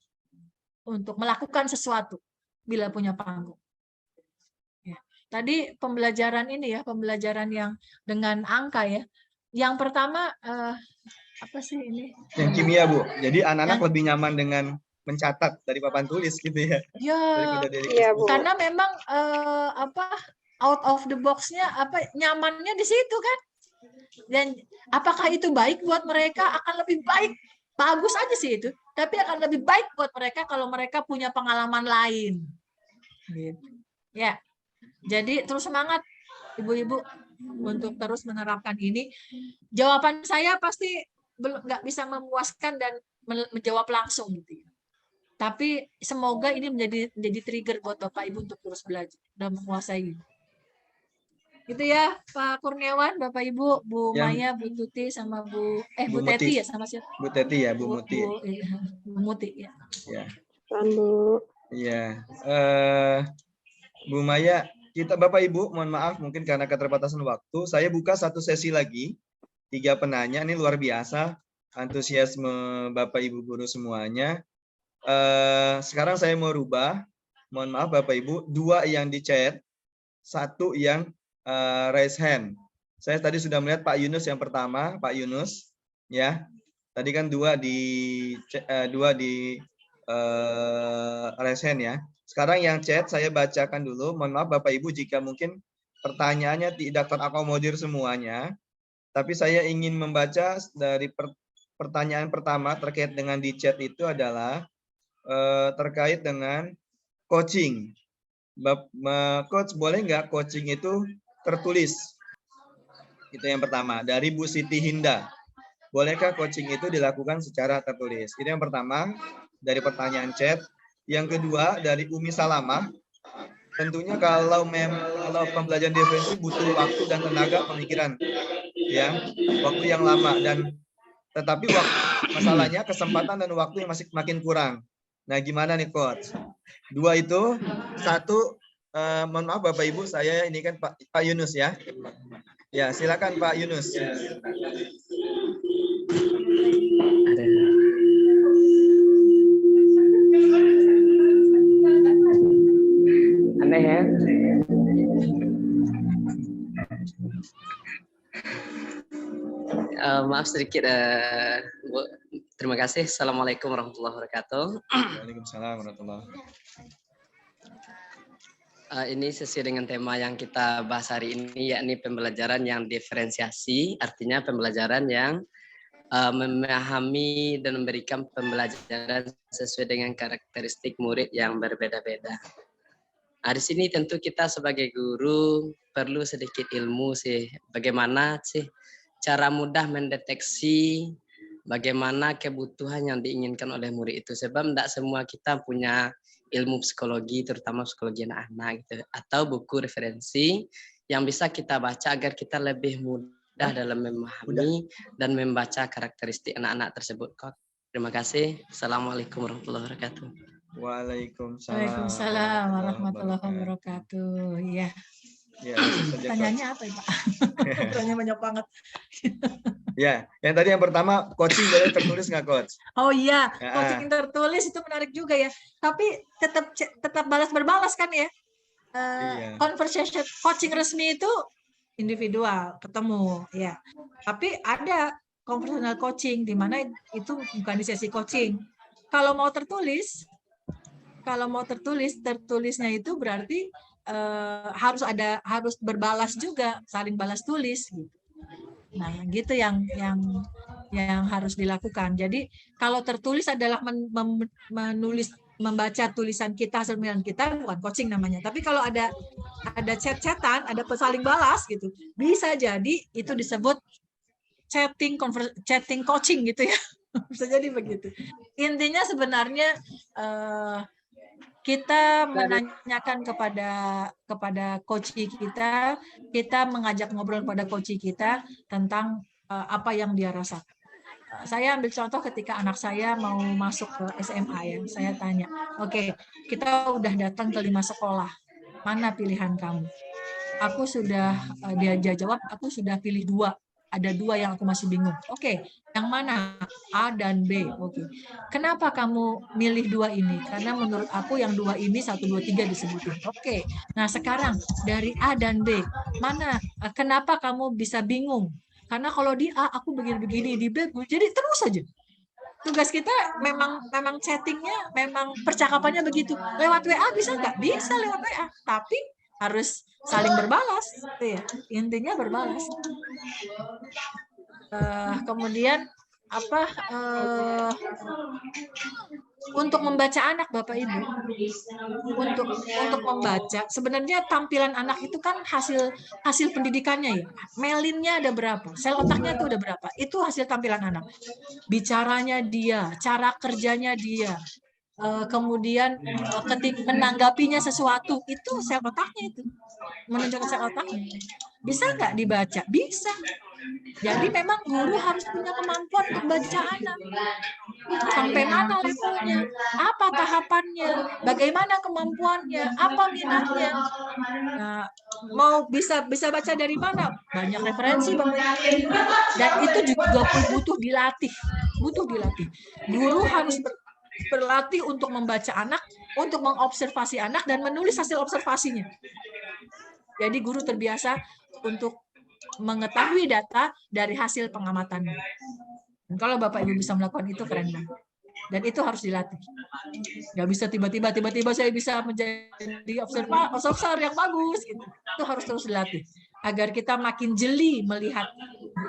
melakukan sesuatu bila punya panggung. Ya. Tadi pembelajaran ini ya, pembelajaran yang dengan angka ya. Yang pertama apa sih ini? Yang kimia, Bu. Jadi anak-anak lebih nyaman dengan mencatat dari papan tulis gitu ya. Ya, karena memang out of the box-nya nyamannya di situ kan. Dan apakah itu baik buat mereka? Akan lebih baik, bagus aja sih itu. Tapi akan lebih baik buat mereka kalau mereka punya pengalaman lain. Gitu. Ya, jadi terus semangat ibu-ibu untuk terus menerapkan ini. Jawaban saya pasti nggak bisa memuaskan dan menjawab langsung gitu. Tapi semoga ini menjadi trigger buat Bapak Ibu untuk terus belajar dan menguasai. Gitu ya, Pak Kurniawan, Bapak Ibu, Bu Maya, Bu Tuti, sama Bu Teti ya, sama siapa? Bu Teti ya, Bu Muti. Bu Muti ya. Ya. Bu. Iya. Bu Maya, kita Bapak Ibu, mohon maaf mungkin karena keterbatasan waktu, saya buka satu sesi lagi. 3 penanya, ini luar biasa antusiasme Bapak Ibu guru semuanya. Sekarang saya mau rubah, mohon maaf Bapak Ibu, 2 yang di chat, 1 yang raise hand. Saya tadi sudah melihat Pak Yunus yang pertama, Pak Yunus, ya. Tadi kan 2 di raise hand ya. Sekarang yang chat saya bacakan dulu. Mohon maaf Bapak Ibu jika mungkin pertanyaannya tidak terakomodir semuanya. Tapi saya ingin membaca dari pertanyaan pertama terkait dengan di chat itu adalah terkait dengan coaching. Coach, boleh nggak coaching itu tertulis? Itu yang pertama. Dari Bu Siti Hinda. Bolehkah coaching itu dilakukan secara tertulis? Itu yang pertama dari pertanyaan chat. Yang kedua dari Umi Salamah. Tentunya kalau pembelajaran diferensiasi butuh waktu dan tenaga pemikiran, ya, waktu yang lama tetapi masalahnya kesempatan dan waktu yang masih makin kurang. Nah, gimana nih coach? 2 itu, 1, mohon maaf Bapak Ibu, saya ini kan Pak Yunus ya. Ya, silakan Pak Yunus. Aneh ya. Maaf sedikit, Bu. Terima kasih. Assalamualaikum warahmatullahi wabarakatuh. Waalaikumsalam warahmatullahi wabarakatuh. Ini sesuai dengan tema yang kita bahas hari ini, yakni pembelajaran yang diferensiasi, artinya pembelajaran yang memahami dan memberikan pembelajaran sesuai dengan karakteristik murid yang berbeda-beda. Di sini tentu kita sebagai guru perlu sedikit ilmu sih, bagaimana sih cara mudah mendeteksi bagaimana kebutuhan yang diinginkan oleh murid itu. Sebab tidak semua kita punya ilmu psikologi, terutama psikologi anak-anak gitu, atau buku referensi yang bisa kita baca agar kita lebih mudah dalam memahami dan membaca karakteristik anak-anak tersebut, Coach. Terima kasih. Assalamualaikum warahmatullahi wabarakatuh. Waalaikumsalam. Waalaikumsalam warahmatullahi wabarakatuh. Iya. Ya, langsung saja, Coach. Pertanyaannya apa ya, Pak? Pertanyaan banyak banget. Ya, yang tadi yang pertama, coaching boleh tertulis nggak, Coach? Oh iya, Ya. coaching tertulis itu menarik juga ya. Tapi tetap balas berbalas kan ya? Iya. Conversation coaching resmi itu individual, ketemu ya. Tapi ada conversational coaching di mana itu bukan di sesi coaching. Kalau mau tertulis, tertulisnya itu berarti harus berbalas juga, saling balas tulis gitu. Nah, gitu yang harus dilakukan. Jadi kalau tertulis adalah membaca tulisan kita, hasil penilaian kita, bukan coaching namanya. Tapi kalau ada chat-chatan, ada saling balas gitu, bisa jadi itu disebut chatting coaching gitu ya. Bisa jadi begitu. Intinya sebenarnya kita menanyakan kepada coach kita mengajak ngobrol pada coach kita tentang apa yang dia rasakan. Saya ambil contoh ketika anak saya mau masuk ke SMA ya, saya tanya, oke, kita udah datang ke 5 sekolah, mana pilihan kamu? Dia jawab, aku sudah pilih 2. Ada 2 yang aku masih bingung. Oke, yang mana? A dan B. Oke. Kenapa kamu milih 2 ini? Karena menurut aku yang 2 ini 1, 2, 3 disebutin. Oke. Nah sekarang dari A dan B, mana? Kenapa kamu bisa bingung? Karena kalau di A aku begini-begini, di B jadi terus saja. Tugas kita memang chattingnya, memang percakapannya begitu. Lewat WA bisa nggak? Bisa lewat WA, tapi harus saling berbalas, ya. Intinya berbalas. Kemudian untuk membaca anak, Bapak Ibu, untuk membaca, sebenarnya tampilan anak itu kan hasil pendidikannya ya. Melinnya ada berapa, sel otaknya itu ada berapa, itu hasil tampilan anak. Bicaranya dia, cara kerjanya dia, kemudian ketika menanggapinya sesuatu, itu sel otaknya itu menunjukkan sel otaknya. Bisa nggak dibaca? Bisa. Jadi memang guru harus punya kemampuan membaca anak. Sampai mana levelnya? Apa tahapannya? Bagaimana kemampuannya? Apa minatnya? Nah, mau bisa baca dari mana? Banyak referensi, Bapak. Dan itu juga butuh dilatih. Guru harus berlatih untuk membaca anak, untuk mengobservasi anak dan menulis hasil observasinya. Jadi guru terbiasa untuk mengetahui data dari hasil pengamatannya. Dan kalau Bapak Ibu bisa melakukan itu, keren banget. Dan itu harus dilatih. Nggak bisa tiba-tiba saya bisa menjadi observer yang bagus. Gitu. Itu harus terus dilatih. Agar kita makin jeli melihat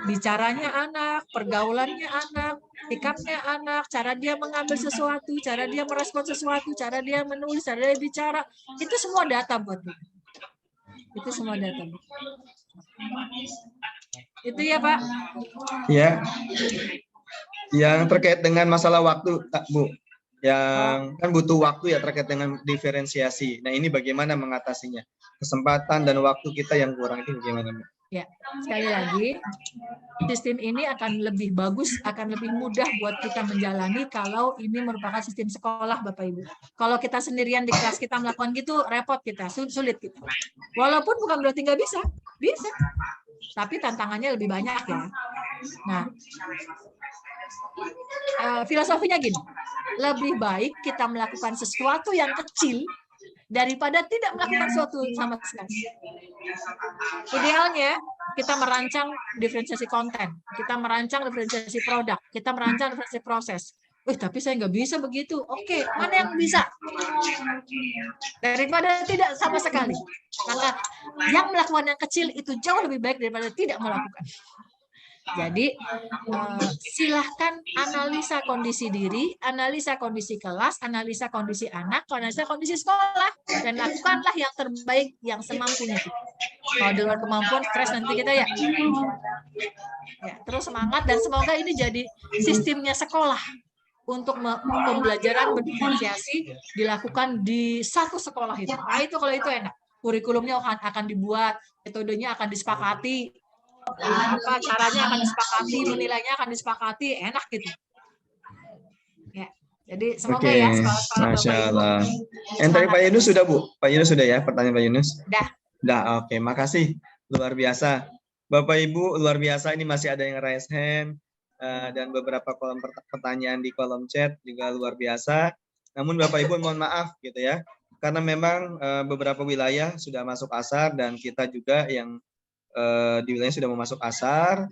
bicaranya anak, pergaulannya anak, sikapnya anak, cara dia mengambil sesuatu, cara dia merespon sesuatu, cara dia menulis, cara dia bicara. Itu semua data buat kita. Itu semua data. Itu ya, Pak. Ya. Yang terkait dengan masalah waktu, Bu. Yang kan butuh waktu ya terkait dengan diferensiasi. Nah, ini bagaimana mengatasinya? Kesempatan dan waktu kita yang kurang itu bagaimana, Bu? Ya, sekali lagi, sistem ini akan lebih bagus, akan lebih mudah buat kita menjalani kalau ini merupakan sistem sekolah, Bapak Ibu. Kalau kita sendirian di kelas kita melakukan gitu, repot kita, sulit kita. Walaupun bukan berarti nggak bisa, bisa. Tapi tantangannya lebih banyak ya. Nah, filosofinya gini, lebih baik kita melakukan sesuatu yang kecil daripada tidak melakukan sesuatu sama sekali. Idealnya kita merancang diferensiasi konten, kita merancang diferensiasi produk, kita merancang diferensiasi proses. Tapi saya nggak bisa begitu. Oke, mana yang bisa? Daripada tidak sama sekali. Karena yang melakukan yang kecil itu jauh lebih baik daripada tidak melakukan. Jadi silahkan analisa kondisi diri, analisa kondisi kelas, analisa kondisi anak, analisa kondisi sekolah, dan lakukanlah yang terbaik yang semampunya. Kalau di luar kemampuan, stres nanti kita ya. Terus semangat dan semoga ini jadi sistemnya sekolah untuk pembelajaran berdiferensiasi dilakukan di satu sekolah itu. Nah itu kalau itu enak. kurikulumnya akan dibuat, metodenya akan disepakati, apa caranya akan disepakati, menilainya akan disepakati, enak gitu. Ya, jadi semoga Oke, ya sekolah-sekolah Masya Bapak Ibu. Allah. Yang tadi Pak Yunus sudah, Bu? Pak Yunus sudah ya, pertanyaan Pak Yunus? Dah. Oke, makasih. Luar biasa. Bapak Ibu, luar biasa. Ini masih ada yang raise hand, dan beberapa kolom pertanyaan di kolom chat juga luar biasa. Namun Bapak Ibu mohon maaf gitu ya, karena memang beberapa wilayah sudah masuk asar dan kita juga yang di wilayah sudah mau masuk asar.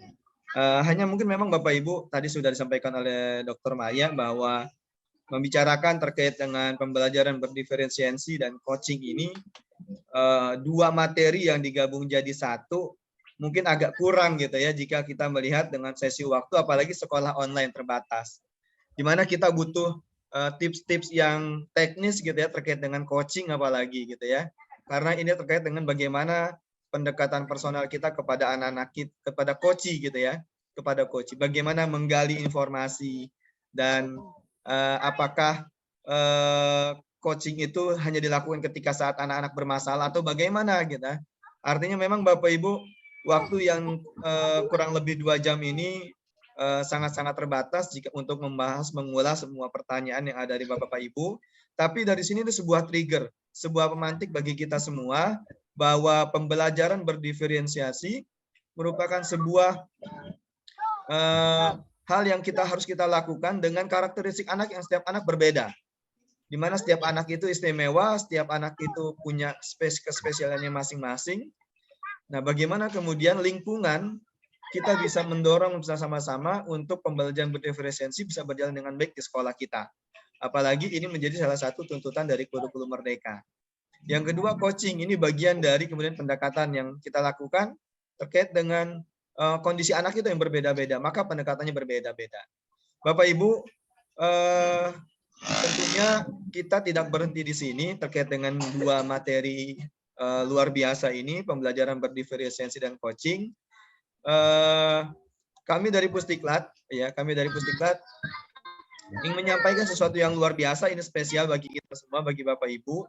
Hanya mungkin memang Bapak Ibu tadi sudah disampaikan oleh Dr. Maya bahwa membicarakan terkait dengan pembelajaran berdiferensiasi dan coaching ini, dua materi yang digabung jadi satu mungkin agak kurang gitu ya jika kita melihat dengan sesi waktu, apalagi sekolah online terbatas, di mana kita butuh tips-tips yang teknis gitu ya terkait dengan coaching apalagi gitu ya, karena ini terkait dengan bagaimana pendekatan personal kita kepada anak-anak kita, kepada coaching gitu ya, kepada coaching, bagaimana menggali informasi dan apakah coaching itu hanya dilakukan ketika saat anak-anak bermasalah atau bagaimana gitu. Artinya memang Bapak Ibu waktu yang kurang lebih 2 jam ini sangat-sangat terbatas jika untuk membahas, mengulas semua pertanyaan yang ada di Bapak Ibu. Tapi dari sini itu sebuah trigger, sebuah pemantik bagi kita semua bahwa pembelajaran berdiferensiasi merupakan sebuah hal yang harus kita lakukan dengan karakteristik anak yang setiap anak berbeda. Di mana setiap anak itu istimewa, setiap anak itu punya kespesialannya masing-masing. Nah, bagaimana kemudian lingkungan kita bisa mendorong bersama-sama untuk pembelajaran berdiferensiasi bisa berjalan dengan baik di sekolah kita. Apalagi ini menjadi salah satu tuntutan dari kurikulum Merdeka. Yang kedua, coaching ini bagian dari kemudian pendekatan yang kita lakukan terkait dengan kondisi anak itu yang berbeda-beda, maka pendekatannya berbeda-beda. Bapak Ibu, tentunya kita tidak berhenti di sini terkait dengan dua materi luar biasa ini, pembelajaran berdiferensiasi dan coaching. Kami dari Pusdiklat, ingin menyampaikan sesuatu yang luar biasa, ini spesial bagi kita semua, bagi Bapak Ibu,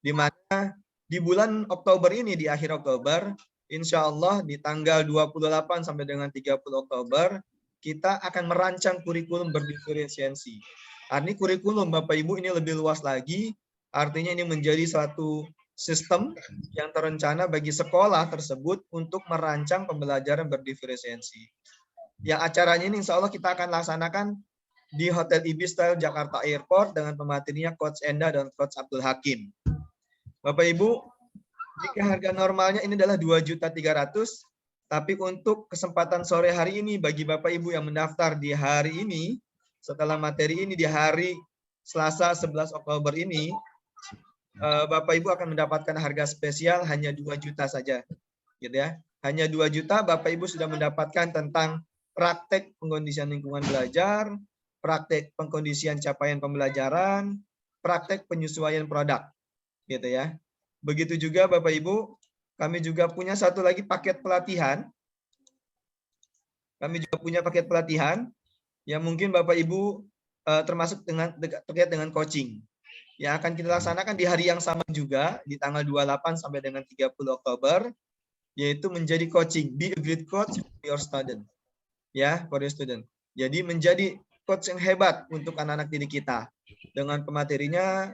di mana di bulan Oktober ini, di akhir Oktober, insya Allah di tanggal 28 sampai dengan 30 Oktober, kita akan merancang kurikulum berdiferensiasi. Artinya kurikulum Bapak Ibu ini lebih luas lagi, artinya ini menjadi suatu sistem yang terencana bagi sekolah tersebut untuk merancang pembelajaran berdiferensiasi. Yang acaranya ini insya Allah kita akan laksanakan di Hotel Ibis-Style Jakarta Airport dengan pematerinya Coach Enda dan Coach Abdul Hakim. Bapak Ibu, jika harga normalnya ini adalah 2.300.000, tapi untuk kesempatan sore hari ini bagi Bapak Ibu yang mendaftar di hari ini, setelah materi ini di hari Selasa 11 Oktober ini, Bapak Ibu akan mendapatkan harga spesial hanya 2 juta saja. Gitu ya. Hanya 2 juta Bapak Ibu sudah mendapatkan tentang praktek pengkondisian lingkungan belajar, praktek pengkondisian capaian pembelajaran, praktek penyesuaian produk. Gitu ya. Begitu juga Bapak Ibu, kami juga punya satu lagi paket pelatihan. Kami juga punya paket pelatihan yang mungkin Bapak Ibu termasuk terkait dengan coaching. Yang akan kita laksanakan di hari yang sama juga, di tanggal 28 sampai dengan 30 Oktober, yaitu menjadi coaching. Be a great coach for your student. Ya, for your student. Jadi menjadi coach yang hebat untuk anak-anak didik kita. Dengan pematerinya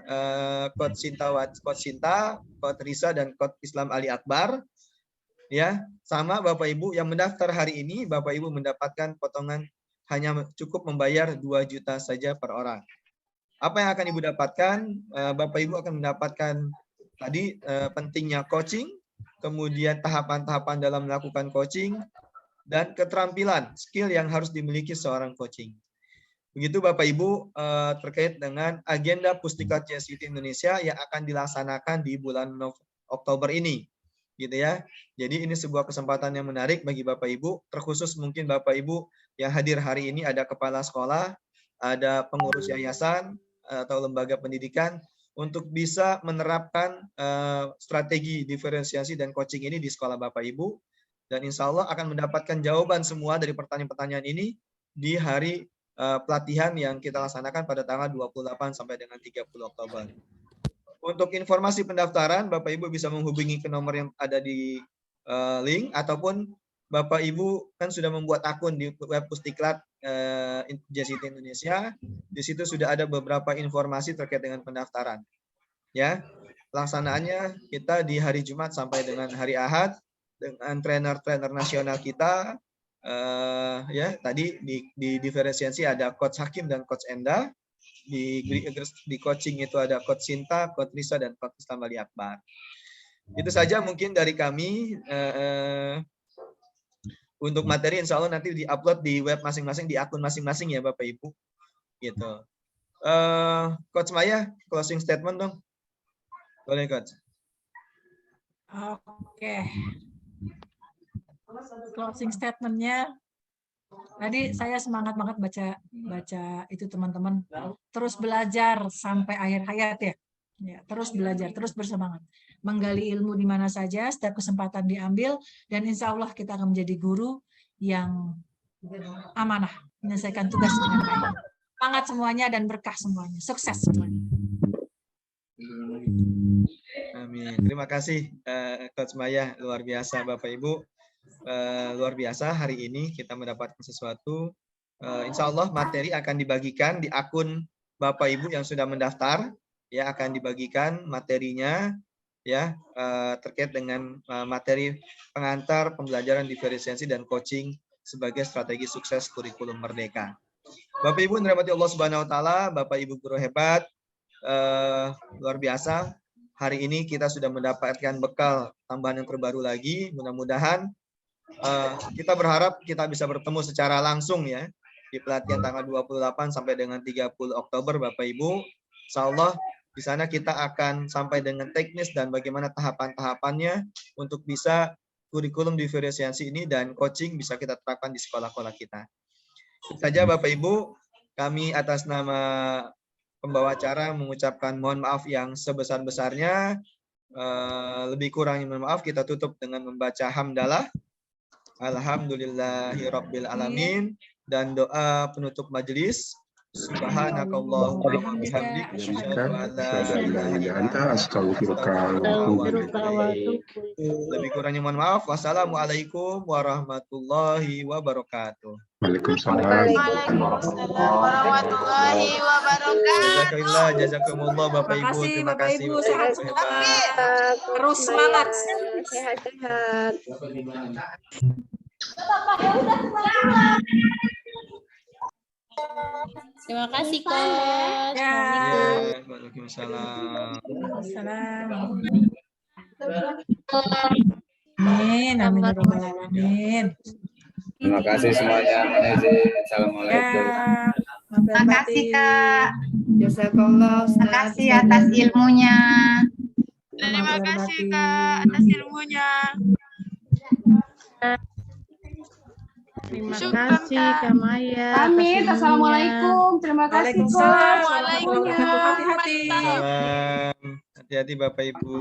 Coach Sinta, Coach Risa, dan Coach Islam Ali Akbar. Ya, sama Bapak Ibu yang mendaftar hari ini, Bapak Ibu mendapatkan potongan hanya cukup membayar 2 juta saja per orang. Apa yang akan Ibu dapatkan? Bapak Ibu akan mendapatkan tadi pentingnya coaching, kemudian tahapan-tahapan dalam melakukan coaching, dan keterampilan, skill yang harus dimiliki seorang coaching. Begitu Bapak Ibu terkait dengan agenda Pusdiklat JSCT Indonesia yang akan dilaksanakan di bulan Oktober ini. Gitu ya. Jadi ini sebuah kesempatan yang menarik bagi Bapak Ibu, terkhusus mungkin Bapak Ibu yang hadir hari ini ada kepala sekolah, ada pengurus yayasan atau lembaga pendidikan untuk bisa menerapkan strategi diferensiasi dan coaching ini di sekolah Bapak Ibu, dan insya Allah akan mendapatkan jawaban semua dari pertanyaan-pertanyaan ini di hari pelatihan yang kita laksanakan pada tanggal 28 sampai dengan 30 Oktober. Untuk informasi pendaftaran, Bapak Ibu bisa menghubungi ke nomor yang ada di link, ataupun Bapak Ibu kan sudah membuat akun di web Pusdiklat JCT Indonesia. Di situ sudah ada beberapa informasi terkait dengan pendaftaran. Ya, pelaksanaannya kita di hari Jumat sampai dengan hari Ahad dengan trainer-trainer nasional kita. Ya, tadi di diferensiasi ada Coach Hakim dan Coach Enda. Di coaching itu ada Coach Sinta, Coach Risa, dan Coach Istamali Akbar. Itu saja mungkin dari kami. Untuk materi insya Allah nanti di-upload di web masing-masing, di akun masing-masing ya Bapak Ibu. Gitu. Coach Maya, closing statement dong. Boleh Coach. Oke. Closing statementnya. Tadi saya semangat banget baca itu teman-teman. Terus belajar sampai akhir hayat ya. Ya, terus belajar, terus bersemangat. Menggali ilmu di mana saja, setiap kesempatan diambil, dan insya Allah kita akan menjadi guru yang amanah, menyelesaikan tugas dengan baik. Semangat semuanya dan berkah semuanya. Sukses semuanya. Amin. Terima kasih Coach Maya, luar biasa Bapak Ibu. Luar biasa hari ini kita mendapatkan sesuatu. Insya Allah materi akan dibagikan di akun Bapak Ibu yang sudah mendaftar. Ya, akan dibagikan materinya ya terkait dengan materi pengantar pembelajaran diferensiasi dan coaching sebagai strategi sukses kurikulum merdeka. Bapak Ibu yang dirahmati Allah Subhanahu wa taala, Bapak Ibu guru hebat, luar biasa. Hari ini kita sudah mendapatkan bekal tambahan yang terbaru lagi. Mudah-mudahan kita berharap kita bisa bertemu secara langsung ya di pelatihan tanggal 28 sampai dengan 30 Oktober Bapak Ibu. Insyaallah di sana kita akan sampai dengan teknis dan bagaimana tahapan-tahapannya untuk bisa kurikulum diferensiasi ini dan coaching bisa kita terapkan di sekolah-sekolah kita. Itu saja Bapak Ibu, kami atas nama pembawa acara mengucapkan mohon maaf yang sebesar-besarnya. Lebih kurangnya mohon maaf, kita tutup dengan membaca hamdalah. Alhamdulillahirabbil alamin, dan doa penutup majelis. Subhanakallahumma wa bihamdika asyhadu an la ilaha illa anta astaghfiruka wa atubu ilaik. Lebih kurangnya mohon maaf. Wassalamualaikum warahmatullahi wabarakatuh. Waalaikumsalam warahmatullahi wabarakatuh. Jazakumullah Bapak Ibu. Terima kasih Bapak Ibu, sehat semua. Terus semangat. sehat-sehat. Terima kasih, Coach. Ya. Waalaikumsalam. Amin, amin ya rabbal alamin. Terima kasih semuanya. Assalamualaikum. Terima kasih Kak. Jazakallah. Terima kasih atas ilmunya. Terima kasih Kak atas ilmunya. Terima Syukran, kasih Kak. Kak Maya. Amin. atas ilmunya. Assalamualaikum. Terima kasih Coach. Waalaikumsalam. Hati-hati. Salam. Hati-hati Bapak Ibu.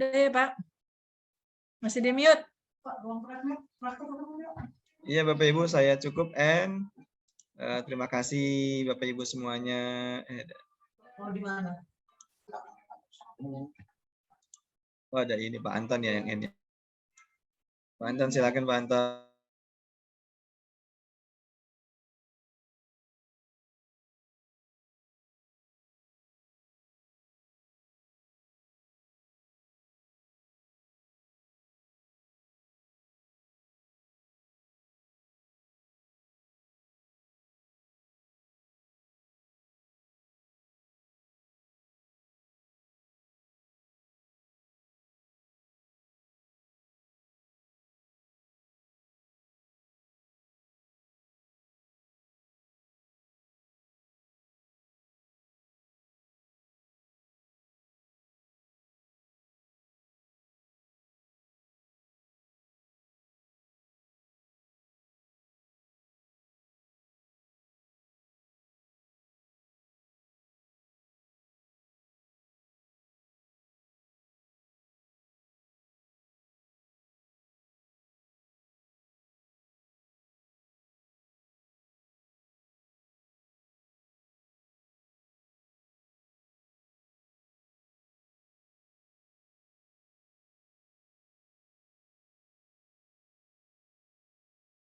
Deh, Pak. Masih di mute. Iya Bapak Ibu, saya cukup and terima kasih Bapak Ibu semuanya. Oh, di mana? Oh, ada ini Pak Anton ya yang ini. Pak Anton silakan Pak Anton.